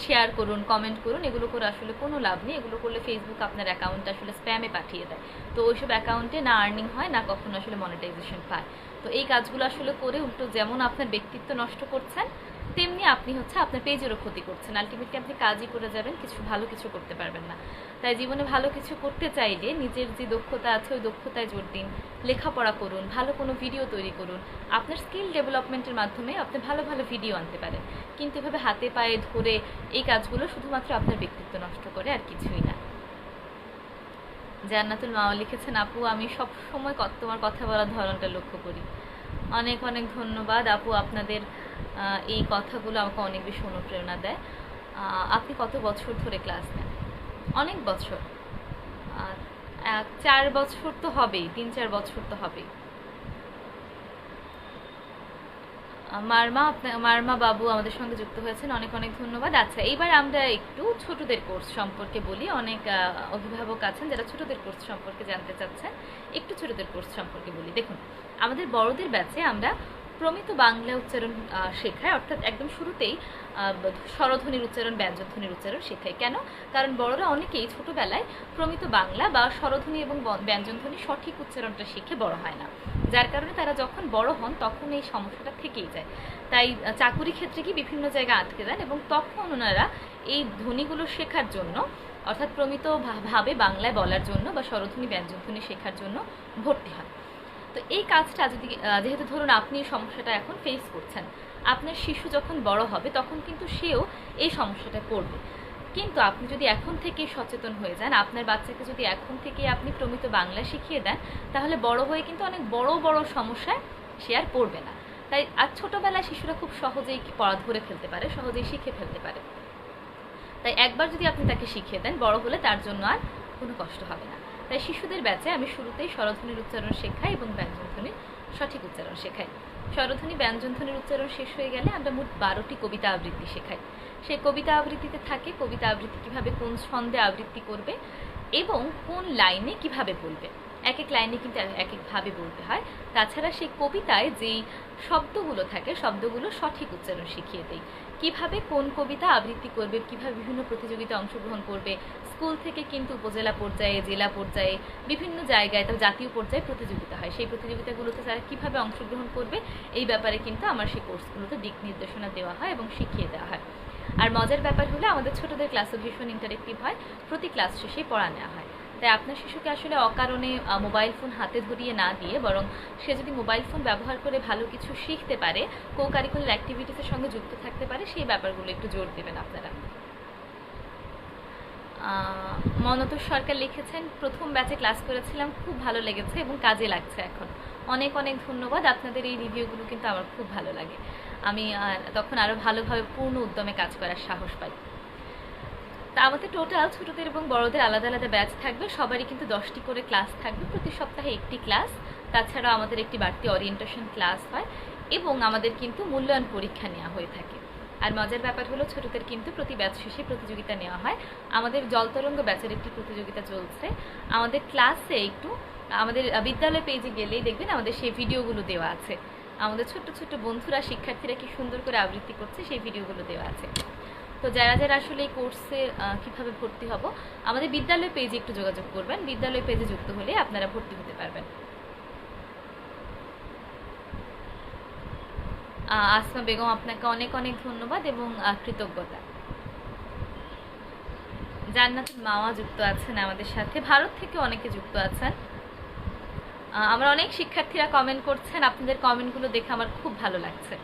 শেয়ার করুন, কমেন্ট করুন, এগুলো করে আসলে কোনো লাভ নেই। এগুলো করলে ফেসবুক আপনার অ্যাকাউন্টটা আসলে স্প্যামে পাঠিয়ে দেয়। তো ওইসব অ্যাকাউন্টে না আর্নিং হয়, না কখনো আসলে মনিটাইজেশন পায়। তো এই কাজগুলো আসলে করে উল্টো যেমন আপনার ব্যক্তিত্ব নষ্ট করছেন, তেমনি আপনি হচ্ছে আপনার পেজেরও ক্ষতি করছেন। আলটিমেটলি আপনি কাজই করে যাবেন, ভালো কিছু করতে পারবেন না। তাই জীবনে ভালো কিছু করতে চাইলে নিজের যে দক্ষতা আছে ওই দক্ষতায় জোর দিন, লেখাপড়া করুন, ভালো কোনো ভিডিও তৈরি করুন। আপনার স্কিল ডেভেলপমেন্টের মাধ্যমে আপনি ভালো ভালো ভিডিও আনতে পারেন, কিন্তু এভাবে হাতে পায়ে ধরে এই কাজগুলো শুধুমাত্র আপনার ব্যক্তিত্ব নষ্ট করে, আর কিছুই না। জান্নাতুল মাওয়া লিখেছেন, আপু আমি সব সময় তোমার কথা বলার ধরনটা লক্ষ্য করি। অনেক অনেক ধন্যবাদ আপু, আপনাদের এই কথাগুলো আমাকে অনেক বেশি অনুপ্রেরণা দেয়। আপনি কত বছর ধরে ক্লাস নেন? অনেক বছর, 4 বছর তো হবেই, 3-4 বছর তো হবেই। মারমা বাবু আমাদের সঙ্গে যুক্ত হয়েছেন, অনেক অনেক ধন্যবাদ। আচ্ছা, এইবার আমরা একটু ছোটদের কোর্স সম্পর্কে বলি। অনেক অভিভাবক আছেন যারা ছোটদের কোর্স সম্পর্কে জানতে চাচ্ছেন, একটু ছোটদের কোর্স সম্পর্কে বলি। দেখুন, আমাদের বড়দের ব্যাচে আমরা প্রমিত বাংলা উচ্চারণ শেখাই, অর্থাৎ একদম শুরুতেই স্বরধ্বনির উচ্চারণ, ব্যঞ্জনধ্বনির উচ্চারণ শেখাই। কেন? কারণ বড়রা অনেকেই ছোটবেলায় প্রমিত বাংলা বা স্বরধ্বনি এবং ব্যঞ্জনধ্বনি সঠিক উচ্চারণটা শিখে বড় হয় না, যার কারণে তারা যখন বড় হন তখন এই সমস্যাটা থেকেই যায়। তাই চাকুরি ক্ষেত্রে কি বিভিন্ন জায়গায় আটকে যান, এবং তখন ওনারা এই ধ্বনিগুলো শেখার জন্য, অর্থাৎ প্রমিত ভাবে বাংলায় বলার জন্য বা স্বরধ্বনি ব্যঞ্জনধ্বনি শেখার জন্য ভর্তি হয়। তো এই কাজটা যেহেতু ধরুন আপনি এই সমস্যাটা এখন ফেস করছেন, আপনার শিশু যখন বড় হবে তখন কিন্তু সেও এই সমস্যাটা করবে। কিন্তু আপনি যদি এখন থেকে সচেতন হয়ে যান, আপনার বাচ্চাকে যদি এখন থেকে আপনি প্রমিত বাংলা শিখিয়ে দেন, তাহলে বড় হয়ে কিন্তু অনেক বড় বড় সমস্যায় সে আর পড়বে না। তাই আর ছোটবেলায় শিশুরা খুব সহজেই পড়া ধরে ফেলতে পারে, সহজেই শিখে ফেলতে পারে। তাই একবার যদি আপনি তাকে শিখিয়ে দেন, বড় হলে তার জন্য আর কোনো কষ্ট হবে না। তাই শিশুদের ব্যাচে আমি শুরুতেই স্বরধ্বনির উচ্চারণ শেখাই এবং ব্যঞ্জনধ্বনির সঠিক উচ্চারণ শেখাই। স্বরধ্বনি ব্যঞ্জনধ্বনির উচ্চারণ শেষ হয়ে গেলে আমরা মোট 12টি কবিতা আবৃত্তি শেখাই। সেই কবিতা আবৃত্তিতে থাকে কবিতা আবৃত্তি কীভাবে, কোন ছন্দে আবৃত্তি করবে এবং কোন লাইনে কিভাবে বলবে। এক এক লাইনে কিন্তু এক একভাবে বলতে হয়। তাছাড়া সেই কবিতায় যেই শব্দগুলো থাকে, শব্দগুলো সঠিক উচ্চারণ শিখিয়ে দেই। কিভাবে কোন কবিতা আবৃত্তি করবে, কিভাবে বিভিন্ন প্রতিযোগিতায় অংশগ্রহণ করবে। স্কুল থেকে কিন্তু উপজেলা পর্যায়ে, জেলা পর্যায়ে, বিভিন্ন জায়গায়, তবে জাতীয় পর্যায়ে প্রতিযোগিতা হয়। সেই প্রতিযোগিতাগুলোতে তারা কিভাবে অংশগ্রহণ করবে এই ব্যাপারে কিন্তু আমার সেই কোর্সগুলোতে দিক নির্দেশনা দেওয়া হয় এবং শিখিয়ে দেওয়া হয়। আর মজার ব্যাপার হলো আমাদের ছোটদের ক্লাসও ভীষণ ইন্টারেক্টিভ হয়, প্রতি ক্লাস শেষেই পড়া নেওয়া হয়। তাই আপনার শিশুকে আসলে অকারণে মোবাইল ফোন হাতে ধরিয়ে না দিয়ে, বরং সে যদি মোবাইল ফোন ব্যবহার করে ভালো কিছু শিখতে পারে, কো কারিকুলার অ্যাক্টিভিটিসের সঙ্গে যুক্ত থাকতে পারে, সেই ব্যাপারগুলো একটু জোর দেবেন আপনারা। মনতোষ সরকার লিখেছেন, প্রথম ব্যাচে ক্লাস করেছিলাম, খুব ভালো লেগেছে এবং কাজে লাগছে এখন। অনেক অনেক ধন্যবাদ, আপনাদের এই রিভিউগুলো কিন্তু আমার খুব ভালো লাগে। আমি তখন আরও ভালোভাবে পূর্ণ উদ্যমে কাজ করার সাহস পাই। তা আমাদের টোটাল ছোটদের এবং বড়দের আলাদা আলাদা ব্যাচ থাকবে, সবারই কিন্তু 10টি করে ক্লাস থাকবে, প্রতি সপ্তাহে একটি ক্লাস। তাছাড়াও আমাদের একটি বাড়তি ওরিয়েন্টেশন ক্লাস হয় এবং আমাদের কিন্তু মূল্যায়ন পরীক্ষা নেওয়া হয়ে থাকে। আর মজার ব্যাপার হলো ছোটদের কিন্তু প্রতি ব্যাচ শেষে প্রতিযোগিতা নেওয়া হয়। আমাদের জলতরঙ্গ ব্যাচের একটি প্রতিযোগিতা চলছে। আমাদের ক্লাসে একটু আমাদের বিদ্যালয় পেজে গেলেই দেখবেন আমাদের সেই ভিডিওগুলো দেওয়া আছে। আমাদের ছোট্ট ছোট্ট বন্ধুরা, শিক্ষার্থীরা কি সুন্দর করে আবৃত্তি করছে সেই ভিডিওগুলো দেওয়া আছে। তো যারা যারা আসলে এই কোর্সে কিভাবে ভর্তি হব, আমাদের বিদ্যালয় পেজে একটু যোগাযোগ করবেন। বিদ্যালয় পেজে যুক্ত হলে আপনারা ভর্তি হতে পারবেন। আসমা বেগম, আপনাকে অনেক অনেক ধন্যবাদ এবং কৃতজ্ঞতা। জান্নাতুল মাওয়া যুক্ত আছেন আমাদের সাথে, ভারত থেকে অনেকে যুক্ত আছেন। আমার অনেক শিক্ষার্থীরা কমেন্ট করছেন, আপনাদের কমেন্টগুলো দেখে আমার খুব ভালো লাগছে।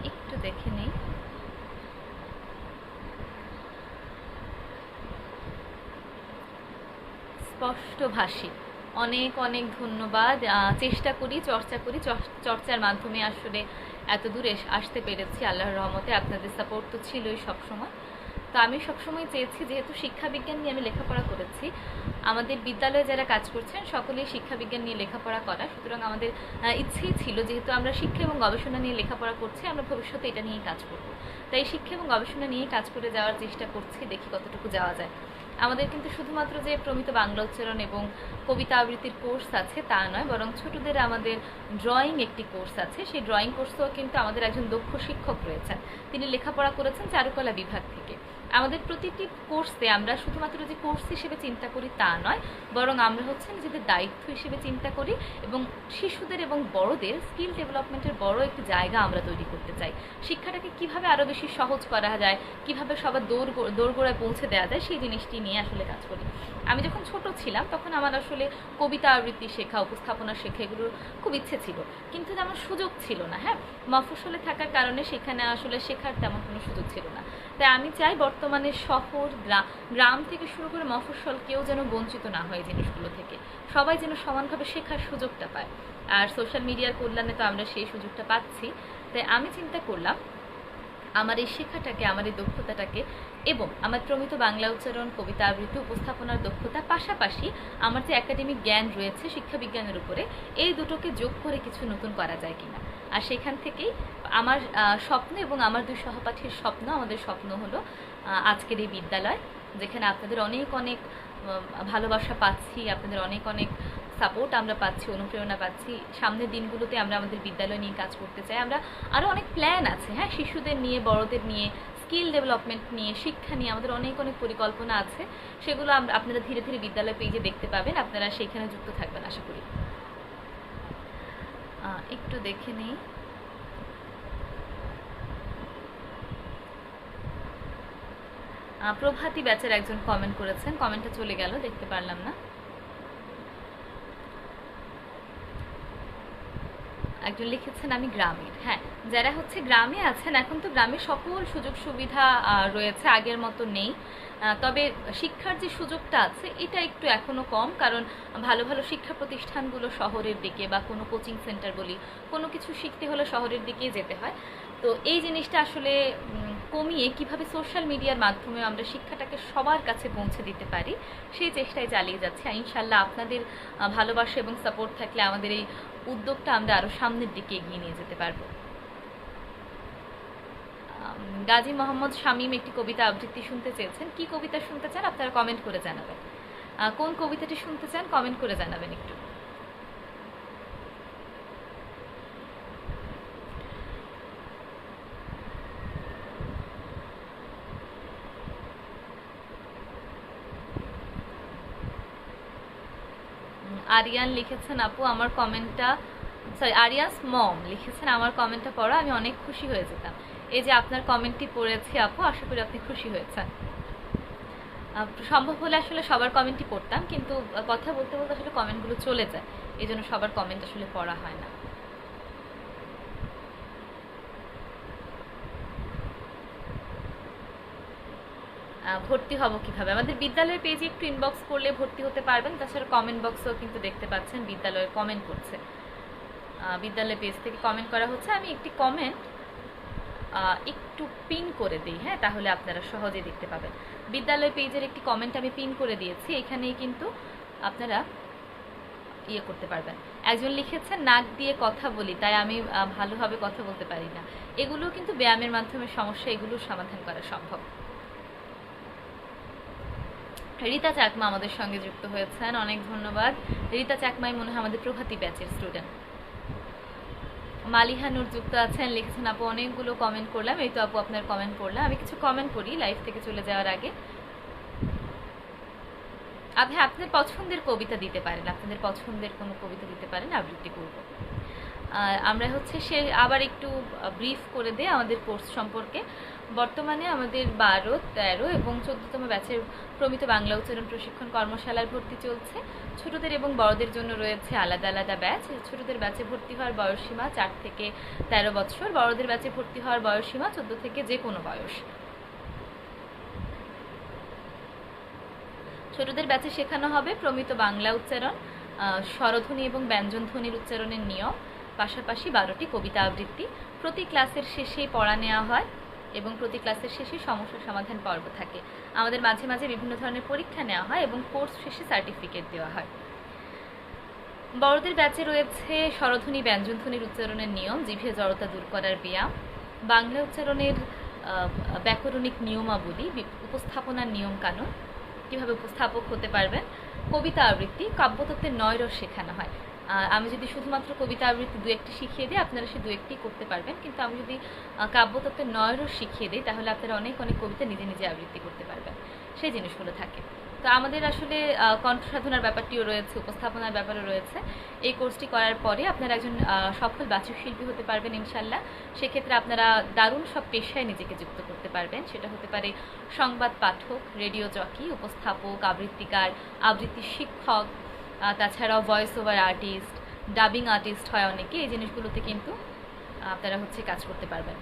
একটু দেখে নেই। স্পষ্টভাষী, অনেক অনেক ধন্যবাদ। চেষ্টা করি, চর্চা করি, চর্চার মাধ্যমে আসলে এত দূরে আসতে পেরেছি আল্লাহর রহমতে। আপনাদের সাপোর্ট তো ছিলই সবসময়। তো আমি সবসময় চেয়েছি, যেহেতু শিক্ষাবিজ্ঞান নিয়ে আমি লেখাপড়া করেছি, আমাদের বিদ্যালয়ে যারা কাজ করছেন সকলেই শিক্ষাবিজ্ঞান নিয়ে লেখাপড়া করা, সুতরাং আমাদের ইচ্ছেই ছিল, যেহেতু আমরা শিক্ষা এবং গবেষণা নিয়ে লেখাপড়া করছি, আমরা ভবিষ্যতে এটা নিয়েই কাজ করব। তাই শিক্ষা এবং গবেষণা নিয়েই কাজ করে যাওয়ার চেষ্টা করছি, দেখি কতটুকু যাওয়া যায়। আমাদের কিন্তু শুধুমাত্র যে প্রমিত বাংলা উচ্চারণ এবং কবিতা আবৃত্তির কোর্স আছে তা নয়, বরং ছোটদের আমাদের ড্রয়িং একটি কোর্স আছে। সেই ড্রয়িং কোর্সেও কিন্তু আমাদের একজন দক্ষ শিক্ষক রয়েছেন, তিনি লেখাপড়া করেছেন চারুকলা বিভাগ থেকে। আমাদের প্রতিটি কোর্সে আমরা শুধুমাত্র যে কোর্স হিসেবে চিন্তা করি তা নয়, বরং আমরা হচ্ছে নিজেদের দায়িত্ব হিসেবে চিন্তা করি এবং শিশুদের এবং বড়দের স্কিল ডেভেলপমেন্টের বড় একটি জায়গা আমরা তৈরি করতে চাই। শিক্ষাটাকে কিভাবে আরও বেশি সহজ করা যায়, কিভাবে সবার দোরগোড়ায় পৌঁছে দেওয়া যায়, সেই জিনিসটি নিয়ে আসলে কাজ করি। আমি যখন ছোট ছিলাম তখন আমার আসলে কবিতা আবৃত্তি শেখা, উপস্থাপনা শেখা এগুলোর খুব ইচ্ছে ছিল, কিন্তু তেমন সুযোগ ছিল না। হ্যাঁ, মফস্বলে থাকার কারণে সেখানে আসলে শেখার তেমন কোনো সুযোগ ছিল না। তাই আমি চাই বর্তমানে শহর, গ্রাম থেকে শুরু করে মফস্বল কেউ যেন বঞ্চিত না হয় জিনিসগুলো থেকে, সবাই যেন সমানভাবে শেখার সুযোগটা পায়। আর সোশ্যাল মিডিয়ার কল্যাণে তো আমরা সেই সুযোগটা পাচ্ছি। তাই আমি চিন্তা করলাম আমার এই শেখাটাকে, আমার এই দক্ষতাটাকে এবং আমার প্রমিত বাংলা উচ্চারণ, কবিতা আবৃত্তি, উপস্থাপনার দক্ষতা, পাশাপাশি আমার যে একাডেমিক জ্ঞান রয়েছে শিক্ষাবিজ্ঞানের উপরে, এই দুটোকে যোগ করে কিছু নতুন করা যায় কিনা। আর সেখান থেকেই আমার স্বপ্ন এবং আমার দুই সহপাঠীর স্বপ্ন, আমাদের স্বপ্ন হলো আজকের এই বিদ্যালয়, যেখানে আপনাদের অনেক অনেক ভালোবাসা পাচ্ছি, আপনাদের অনেক অনেক সাপোর্ট আমরা পাচ্ছি, অনুপ্রেরণা পাচ্ছি। সামনের দিনগুলোতে আমরা আমাদের বিদ্যালয় নিয়ে কাজ করতে চাই। আমরা আরও অনেক প্ল্যান আছে, হ্যাঁ, শিশুদের নিয়ে, বড়দের নিয়ে, স্কিল ডেভেলপমেন্ট নিয়ে, শিক্ষা নিয়ে আমাদের অনেক অনেক পরিকল্পনা আছে। সেগুলো আপনারা ধীরে ধীরে বিদ্যালয় পেজে দেখতে পাবেন, আপনারা সেখানে যুক্ত থাকবেন আশা করি। একটু দেখে নিই। প্রভাতী ব্যাচের একজন কমেন্ট করেছেন, কমেন্টটা চলে গেল, দেখতে পারলাম না। একজন লিখেছেন আমি গ্রামের। হ্যাঁ, যারা হচ্ছে গ্রামে আছেন, এখন তো গ্রামে সকল সুযোগ সুবিধা রয়েছে, আগের মতো নেই। তবে শিক্ষার যে সুযোগটা আছে এটা একটু এখনো কম, কারণ ভালো ভালো শিক্ষা প্রতিষ্ঠানগুলো শহরের দিকে, বা কোনো কোচিং সেন্টার বলি, কোনো কিছু শিখতে হলে শহরের দিকেই যেতে হয়। তো এই জিনিসটা আসলে কমিয়ে কিভাবে সোশ্যাল মিডিয়ার মাধ্যমে আমরা শিক্ষাটাকে সবার কাছে পৌঁছে দিতে পারি সেই চেষ্টায় চালিয়ে যাচ্ছি। ইনশাল্লাহ আপনাদের ভালোবাসা এবং সাপোর্ট থাকলে আমাদের এই উদ্যোগটা আমরা আরও সামনের দিকে এগিয়ে নিয়ে যেতে পারবো। গাজী মোহাম্মদ শামীম একটি কবিতা আবৃত্তি শুনতে চেয়েছেন। কি কবিতা শুনতে চান আপনারা কমেন্ট করে জানাবেন। কোন কবিতাটি শুনতে চান কমেন্ট করে জানাবেন একটু। আরিয়ান লিখেছেন আপু আমার কমেন্টটা, সরি আরিয়াস মম লিখেছেন আমার কমেন্টটা পড়ো, আমি অনেক খুশি হয়ে যেতাম। এই যে আপনার কমেন্টটি পড়েছি আপু, আশা করি আপনি খুশি হয়েছেন। সম্ভব হলে আসলে সবার কমেন্টই পড়তাম, কিন্তু কথা বলতে বলতে আসলে কমেন্টগুলো চলে যায়, এই জন্য সবার কমেন্ট আসলে পড়া হয় না। ভর্তি হব কিভাবে? আমাদের বিদ্যালয়ের পেজে একটু ইনবক্স করলে ভর্তি হতে পারবেন। তাছাড়া কমেন্ট বক্সেও কিন্তু দেখতে পাচ্ছেন বিদ্যালয়ে কমেন্ট করছে, বিদ্যালয় পেজ থেকে কমেন্ট করা হচ্ছে। আমি একটি কমেন্ট একটু পিন করে দিই, হ্যাঁ, তাহলে আপনারা সহজে দেখতে পাবেন। বিদ্যালয় পেজের একটি কমেন্ট আমি পিন করে দিয়েছি, এখানেই কিন্তু আপনারা ইয়ে করতে পারবেন। একজন লিখেছেন নাক দিয়ে কথা বলি, তাই আমি ভালোভাবে কথা বলতে পারি না। এগুলো কিন্তু ব্যায়ামের মাধ্যমে সমস্যা, এগুলো সমাধান করা সম্ভব। রীতা চাকমা আমাদের সঙ্গে যুক্ত হয়েছেন, অনেক ধন্যবাদ। রীতা চাকমাই মনে হয় আমাদের প্রভাতী ব্যাচের স্টুডেন্ট। মালিহা নূর যুক্ত আছেন, লিখেছেন আপু অনেকগুলো কমেন্ট করলাম। এই তো আপু আপনার কমেন্ট পড়লাম। আমি কিছু কমেন্ট করি লাইভ থেকে চলে যাওয়ার আগে। আপনি আপনাদের পছন্দের কবিতা দিতে পারেন, আপনাদের পছন্দের কোনো কবিতা দিতে পারেন, আবৃত্তি করব। আমরা হচ্ছে সে আবার একটু ব্রিফ করে দেই আমাদের কোর্স সম্পর্কে। বর্তমানে আমাদের 12, 13 এবং 14তম ব্যাচের প্রমিত বাংলা উচ্চারণ প্রশিক্ষণ কর্মশালার ভর্তি চলছে। ছোটদের এবং বড়দের জন্য রয়েছে আলাদা আলাদা ব্যাচ। ছোটদের ব্যাচে ভর্তি হওয়ার বয়সসীমা 4 থেকে 13 বছর, বড়দের ব্যাচে ভর্তি হওয়ার বয়সসীমা 14 থেকে যে কোনো বয়স। ছোটদের ব্যাচে শেখানো হবে প্রমিত বাংলা উচ্চারণ, স্বরধ্বনি এবং ব্যঞ্জনধ্বনির উচ্চারণের নিয়ম, পাশাপাশি 12টি কবিতা আবৃত্তি। প্রতি ক্লাসের শেষেই পড়া নেওয়া হয় এবং প্রতি ক্লাসের শেষে সমস্যা সমাধান পর্ব থাকে। আমাদের মাঝে মাঝে বিভিন্ন ধরনের পরীক্ষা নেওয়া হয় এবং কোর্স শেষে সার্টিফিকেট দেওয়া হয়। বড়দের ব্যাচে রয়েছে স্বরধ্বনি ব্যঞ্জনধ্বনির উচ্চারণের নিয়ম, জিভে জড়তা দূর করার ব্যায়াম, বাংলা উচ্চারণের ব্যাকরণিক নিয়মাবলী, উপস্থাপনার নিয়ম কানুন, কীভাবে উপস্থাপক হতে পারবেন, কবিতা আবৃত্তি, কাব্যতত্ত্বের 9 রস শেখানো হয়। আমি যদি শুধুমাত্র কবিতা আবৃত্তি 2-1টি শিখিয়ে দিই আপনারা সে 2-1টি করতে পারবেন, কিন্তু আমি যদি কাব্যতত্ত্বের 9 রস শিখিয়ে দিই তাহলে আপনারা অনেক অনেক কবিতা নিজে নিজে আবৃত্তি করতে পারবেন। সেই জিনিসগুলো থাকে। তো আমাদের আসলে কণ্ঠসাধনার ব্যাপারটিও রয়েছে, উপস্থাপনার ব্যাপারও রয়েছে। এই কোর্সটি করার পরে আপনারা একজন সফল বাচিক শিল্পী হতে পারবেন ইনশাল্লাহ। সেক্ষেত্রে আপনারা দারুণ সব পেশায় নিজেকে যুক্ত করতে পারবেন। সেটা হতে পারে সংবাদ পাঠক, রেডিও জকি, উপস্থাপক, আবৃত্তিকার, আবৃত্তি শিক্ষক, তাছাড়াও voice over artist, dubbing artist হয় অনেকে। এই জিনিসগুলোতে কিন্তু আপনারা হচ্ছে কাজ করতে পারবেন।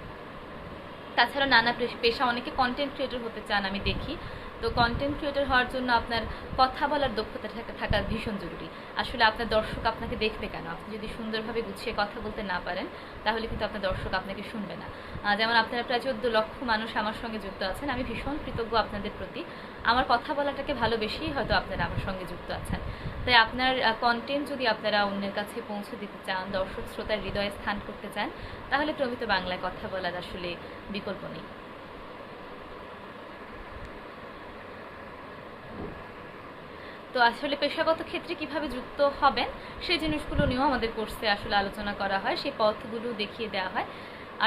তাছাড়া নানা পেশা, অনেকে কন্টেন্ট ক্রিয়েটর হতে চান আমি দেখি। তো কন্টেন্ট ক্রিয়েটর হওয়ার জন্য আপনার কথা বলার দক্ষতা থাকা ভীষণ জরুরি। আসলে আপনার দর্শক আপনাকে দেখবে কেন? আপনি যদি সুন্দরভাবে গুছিয়ে কথা বলতে না পারেন তাহলে কিন্তু আপনার দর্শক আপনাকে শুনবে না। যেমন আপনারা প্রায় 14 লক্ষ মানুষ আমার সঙ্গে যুক্ত আছেন, আমি ভীষণ কৃতজ্ঞ আপনাদের প্রতি। আমার কথা বলাটাকে ভালোবেসেই হয়তো আপনারা আমার সঙ্গে যুক্ত আছেন। তাই আপনার কন্টেন্ট যদি আপনারা অন্যের কাছে পৌঁছে দিতে চান, দর্শক শ্রোতার হৃদয়ে স্থান করতে চান, তাহলে প্রমিত বাংলায় কথা বলার আসলে বিকল্প নেই। তো আসলে পেশাগত ক্ষেত্রে কিভাবে যুক্ত হবেন সেই জিনিসগুলো নিয়েও আমাদের কোর্সে আসলে আলোচনা করা হয়, সেই পথগুলো দেখিয়ে দেওয়া হয়।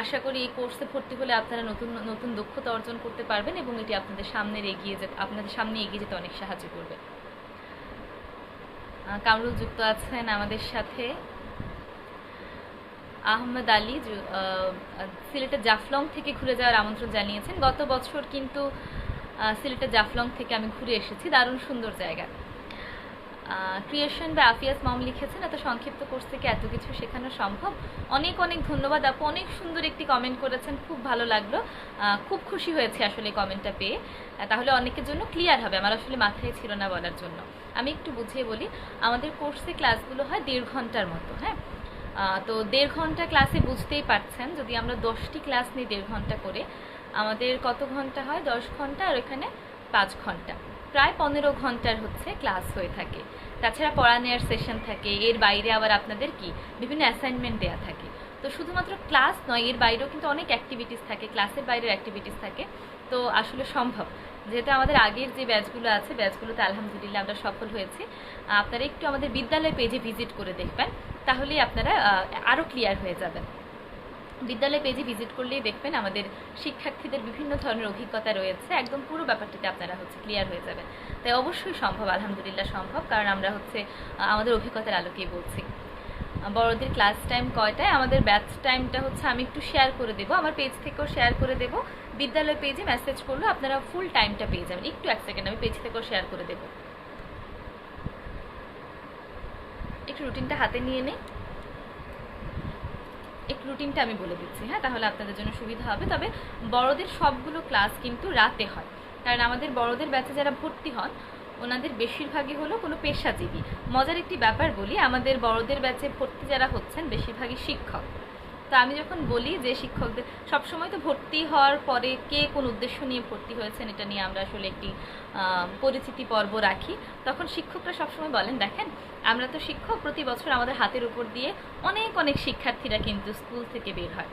আশা করি এই কোর্সে ভর্তি হলে আপনারা নতুন নতুন দক্ষতা অর্জন করতে পারবেন এবং এটি আপনাদের সামনে এগিয়ে যেতে অনেক সাহায্য করবে। কামরুল যুক্ত আছেন আমাদের সাথে, আহমেদ আলী সিলেটের জাফলং থেকে ঘুরে যাওয়ার আমন্ত্রণ জানিয়েছেন। গত বছর কিন্তু সিলেটের জাফলং থেকে আমি ঘুরে এসেছি, দারুণ সুন্দর জায়গা। ক্রিয়েশন বা আফিয়াস মম লিখেছেন, এত সংক্ষিপ্ত কোর্স থেকে এত কিছু শেখানো সম্ভব। অনেক অনেক ধন্যবাদ আপু, অনেক সুন্দর একটি কমেন্ট করেছেন, খুব ভালো লাগলো, খুব খুশি হয়েছে আসলে কমেন্টটা পেয়ে। তাহলে অনেকের জন্য ক্লিয়ার হবে, আমার আসলে মাথায় ছিল না বলার জন্য। আমি একটু বুঝিয়ে বলি, আমাদের কোর্সে ক্লাসগুলো হয় 1.5 ঘন্টার মতো। হ্যাঁ, তো 1.5 ঘন্টা ক্লাসে বুঝতেই পারছেন, যদি আমরা 10টি ক্লাস নিই 1.5 ঘন্টা করে, আমাদের কত ঘন্টা হয়? 10 ঘন্টা, আর এখানে 5 ঘন্টা, প্রায় 15 ঘন্টার হচ্ছে ক্লাস হয়ে থাকে। তাছাড়া পড়া নেওয়ার সেশন থাকে, এর বাইরে আবার আপনাদের কি বিভিন্ন অ্যাসাইনমেন্ট দেওয়া থাকে। তো শুধুমাত্র ক্লাস নয়, এর বাইরেও কিন্তু অনেক অ্যাক্টিভিটিস থাকে, ক্লাসের বাইরের অ্যাক্টিভিটিস থাকে। তো আসলে সম্ভব, যেহেতু আমাদের আগের যে ব্যাচগুলো আছে, ব্যাচগুলোতে আলহামদুলিল্লাহ আমরা সফল হয়েছি। আপনারা একটু আমাদের বিদ্যালয় পেজে ভিজিট করে দেখবেন, তাহলেই আপনারা আরও ক্লিয়ার হয়ে যাবেন। বিদ্যালয় পেজে ভিজিট করলেই দেখবেন আমাদের শিক্ষার্থীদের বিভিন্ন ধরনের অভিজ্ঞতা রয়েছে, একদম পুরো ব্যাপারটিতে আপনারা হচ্ছে ক্লিয়ার হয়ে যাবেন। তাই অবশ্যই সম্ভব, আলহামদুলিল্লাহ সম্ভব, কারণ আমরা হচ্ছে আমাদের অভিজ্ঞতার আলোকেই বলছি। বড়দের ক্লাস টাইম কয়টায়? আমাদের ব্যাচ টাইমটা হচ্ছে আমি একটু শেয়ার করে দেবো, আমার পেজ থেকেও শেয়ার করে দেবো। বিদ্যালয় পেজে মেসেজ করলে আপনারা ফুল টাইমটা পেয়ে যাবেন। একটু 1 সেকেন্ড, আমি পেজ থেকেও শেয়ার করে দেবো। একটু রুটিনটা হাতে নিয়ে নেই, একটু রুটিনটা আমি বলে দিচ্ছি, হ্যাঁ, তাহলে আপনাদের জন্য সুবিধা হবে। তবে বড়দের সবগুলো ক্লাস কিন্তু রাতে হয়, কারণ আমাদের বড়দের ব্যাচে যারা ভর্তি হন ওনাদের বেশিরভাগই হলো কোনো পেশাজীবী। মজার একটি ব্যাপার বলি, আমাদের বড়দের ব্যাচে ভর্তি যারা হচ্ছেন বেশিরভাগই শিক্ষক। তো আমি যখন বলি যে শিক্ষকদের সবসময় তো ভর্তি হওয়ার পরে কে কোন উদ্দেশ্য নিয়ে ভর্তি হয়েছেন এটা নিয়ে আমরা আসলে একটি পরিচিতি পর্ব রাখি, তখন শিক্ষকরা সবসময় বলেন, দেখেন আমরা তো শিক্ষক, প্রতি বছর আমাদের হাতের উপর দিয়ে অনেক অনেক শিক্ষার্থীরা কিন্তু স্কুল থেকে বের হয়।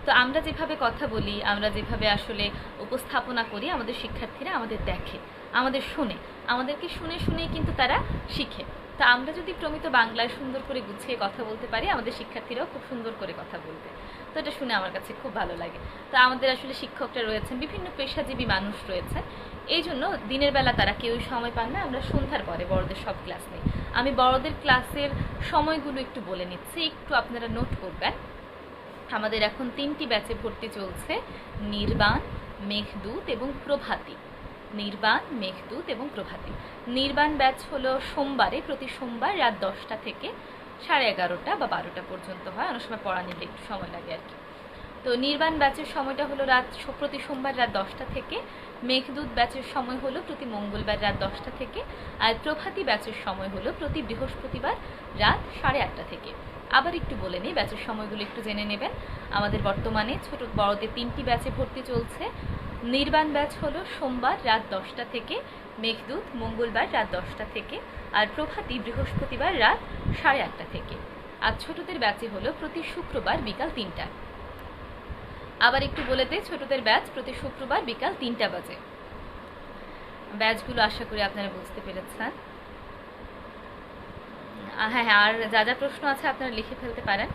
তো আমরা যেভাবে কথা বলি, আমরা যেভাবে আসলে উপস্থাপনা করি, আমাদের শিক্ষার্থীরা আমাদের দেখে, আমাদের শুনে, আমাদেরকে শুনে শুনেই কিন্তু তারা শিখে। তো আমরা যদি প্রমিত বাংলায় সুন্দর করে গুছিয়ে কথা বলতে পারি, আমাদের শিক্ষার্থীরাও খুব সুন্দর করে কথা বলবে। তো এটা শুনে আমার কাছে খুব ভালো লাগে। তো আমাদের আসলে শিক্ষকরা রয়েছেন, বিভিন্ন পেশাজীবী মানুষ রয়েছেন, এই জন্য দিনের বেলা তারা কেউই সময় পান না। আমরা সন্ধ্যার পরে বড়দের সব ক্লাস নেই। আমি বড়দের ক্লাসের সময়গুলো একটু বলে নিচ্ছি, একটু আপনারা নোট করবেন। আমাদের এখন 3টি ব্যাচে ভর্তি চলছে, নির্বাণ, মেঘদূত এবং প্রভাতী। নির্বাণ, মেঘদূত এবং প্রভাতী। নির্বাণ ব্যাচ হলো সোমবারে, প্রতি সোমবার রাত 10টা থেকে 11:30 বা 12টা পর্যন্ত হয়, অনেক সময় পড়া নিলে একটু সময় লাগে আর কি। তো নির্বাণ ব্যাচের সময়টা হলো প্রতি সোমবার রাত 10টা থেকে, মেঘদূত ব্যাচের সময় হলো প্রতি মঙ্গলবার রাত 10টা থেকে, আর প্রভাতী ব্যাচের সময় হলো প্রতি বৃহস্পতিবার রাত 8:30 থেকে। আবার একটু বলে নিই, ব্যাচের সময়গুলো একটু জেনে নেবেন। আমাদের বর্তমানে ছোট বড়দের 3টি ব্যাচে ভর্তি চলছে। নির্বাণ ব্যাচ হলো সোমবার রাত 10টা থেকে, মেঘদূত মঙ্গলবার রাত 10টা থেকে, আর প্রভাতী বৃহস্পতিবার রাত 8:30 থেকে। আর ছোটদের ব্যাচে হলো প্রতি শুক্রবার বিকাল 3টায়। আবার একটু বলে দেয়, ছোটদের ব্যাচ প্রতি শুক্রবার বিকাল 3টা বাজে। ব্যাচগুলো আশা করি আপনারা বুঝতে পেরেছেন। হ্যাঁ, আর যা যা প্রশ্ন আছে আপনারা লিখে ফেলতে পারেন।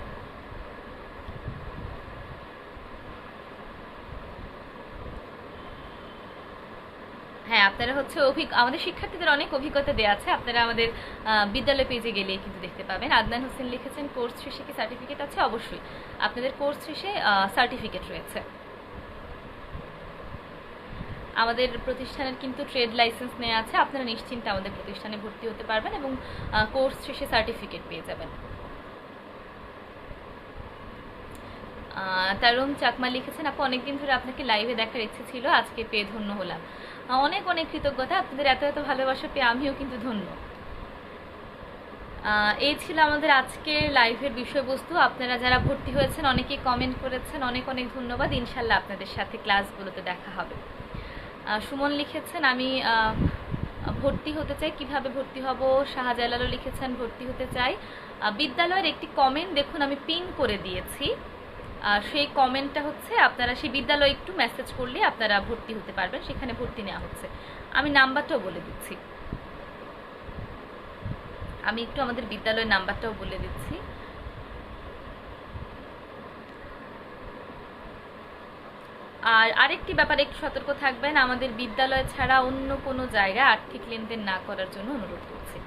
হ্যাঁ, আপনারা হচ্ছে আমাদের শিক্ষার্থীদের অনেক অভিজ্ঞতা দেওয়া আছে, আপনারা আমাদের বিদ্যালয় পেজে গেলেই কিন্তু দেখতে পাবেন। আদনান হোসেন লিখেছেন কোর্স শেষে কি সার্টিফিকেট আছে? অবশ্যই, আপনাদের কোর্স শেষে সার্টিফিকেট রয়েছে। আমাদের প্রতিষ্ঠানের কিন্তু ট্রেড লাইসেন্স নেওয়া আছে, আপনারা নিশ্চিন্তে আমাদের প্রতিষ্ঠানে ভর্তি হতে পারবেন এবং কোর্স শেষে সার্টিফিকেট পেয়ে যাবেন। তারুম চাকমা লিখেছেন, আপু অনেকদিন ধরে আপনাকে লাইভে দেখার ইচ্ছে ছিল, আজকে পেয়ে ধন্য হলাম। অনেক অনেক কৃতজ্ঞতা, আপনাদের এত এত ভালোবাসা পেয়ে আমিও কিন্তু ধন্য। এই ছিল আমাদের আজকের লাইভের বিষয়বস্তু। আপনারা যারা ভর্তি হয়েছেন অনেকেই কমেন্ট করেছেন, অনেক অনেক ধন্যবাদ। ইনশাল্লাহ আপনাদের সাথে ক্লাসগুলোতে দেখা হবে। সুমন লিখেছেন আমি ভর্তি হতে চাই, কিভাবে ভর্তি হব? শাহজালালও লিখেছেন ভর্তি হতে চাই। বিদ্যালয়ের একটি কমেন্ট দেখুন আমি পিন করে দিয়েছি, সেই কমেন্টটা হচ্ছে আপনারা সেই বিদ্যালয়ে একটু মেসেজ করলে আপনারা ভর্তি হতে পারবেন, সেখানে ভর্তি নেওয়া হচ্ছে। আমি নাম্বারটাও বলে দিচ্ছি, আমি একটু আমাদের বিদ্যালয়ের নাম্বারটাও বলে দিচ্ছি। আর আরেকটি ব্যাপারে একটু সতর্ক থাকবেন, আমাদের বিদ্যালয় ছাড়া অন্য কোনো জায়গায় আর্থিক লেনদেন না করার জন্য অনুরোধ করছি।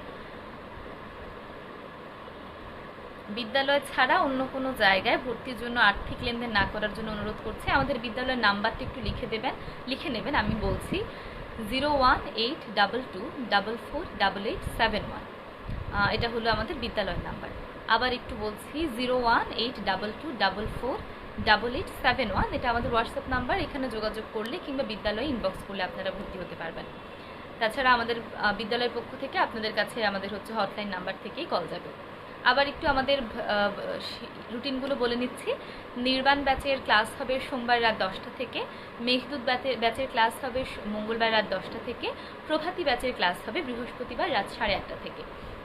বিদ্যালয় ছাড়া অন্য কোনো জায়গায় ভর্তির জন্য আর্থিক লেনদেন না করার জন্য অনুরোধ করছি। আমাদের বিদ্যালয়ের নাম্বারটা একটু লিখে নেবেন, আমি বলছি 01822448871। এটা হলো আমাদের বিদ্যালয়ের নাম্বার। আবার একটু বলছি 01822448871, এটা আমাদের হোয়াটসঅ্যাপ নাম্বার। এখানে যোগাযোগ করলে কিংবা বিদ্যালয়ে ইনবক্স করলে আপনারা ভর্তি হতে পারবেন। তাছাড়া আমাদের বিদ্যালয়ের পক্ষ থেকে আপনাদের কাছে আমাদের হচ্ছে হটলাইন নাম্বার থেকেই কল যাবে। আবার একটু আমাদের রুটিনগুলো বলে নিচ্ছি। নির্বাণ ব্যাচের ক্লাস হবে সোমবার রাত 10টা থেকে, মেঘদূত ব্যাচের ক্লাস হবে মঙ্গলবার রাত 10টা থেকে, প্রভাতী ব্যাচের ক্লাস হবে বৃহস্পতিবার রাত 8:30 থেকে।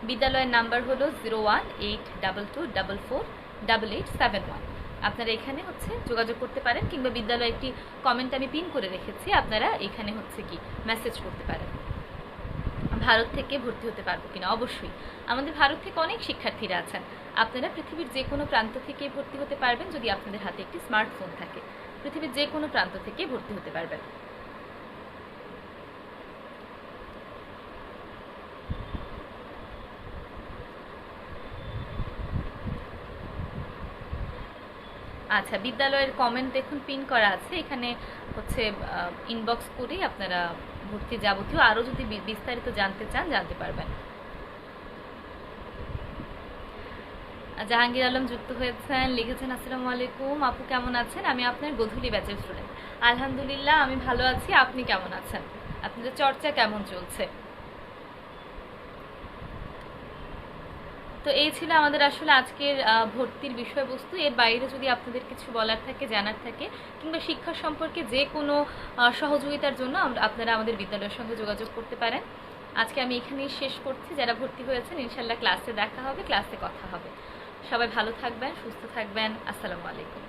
বিদ্যালয়ের নাম্বার হলো 01822448871। আপনারা এখানে হচ্ছে যোগাযোগ করতে পারেন, কিংবা বিদ্যালয়ে একটি কমেন্ট আমি পিন করে রেখেছি, আপনারা এখানে হচ্ছে কি মেসেজ করতে পারেন। ভারত থেকে ভর্তি হতে পারবো কিনা? অবশ্যই, আমাদের ভারত থেকে অনেক শিক্ষার্থীরা আছেন। আপনারা পৃথিবীর যে কোনো প্রান্ত থেকে ভর্তি হতে পারবেন যদি আপনাদের হাতে একটি স্মার্টফোন থাকে। পৃথিবীর যে কোনো প্রান্ত থেকে ভর্তি হতে পারবেন। আচ্ছা, বিদ্যালয়ের কমেন্ট দেখুন পিন করা আছে, এখানে হচ্ছে ইনবক্স করেই আপনারা ভর্তি যাবতীয় আরও যদি বিস্তারিত জানতে চান জানতে পারবেন। জাহাঙ্গীর আলম যুক্ত হয়েছেন, লিখেছেন আসসালামু আলাইকুম আপু কেমন আছেন? আমি আপনার গোধূলি ব্যাচের স্টুডেন্ট। আলহামদুলিল্লাহ আমি ভালো আছি, আপনি কেমন আছেন? আপনাদের চর্চা কেমন চলছে? তো এই ছিল আমাদের আসলে আজকের ভর্তির বিষয়বস্তু। এর বাইরে যদি আপনাদের কিছু বলার থাকে, জানার থাকে, কিংবা শিক্ষা সম্পর্কে যে কোনো সহযোগিতার জন্য আপনারা আমাদের বিদ্যালয়ের সঙ্গে যোগাযোগ করতে পারেন। আজকে আমি এখানেই শেষ করছি। যারা ভর্তি হয়েছেন ইনশাল্লাহ ক্লাসে দেখা হবে, ক্লাসে কথা হবে। সবাই ভালো থাকবেন, সুস্থ থাকবেন। আসসালামু আলাইকুম।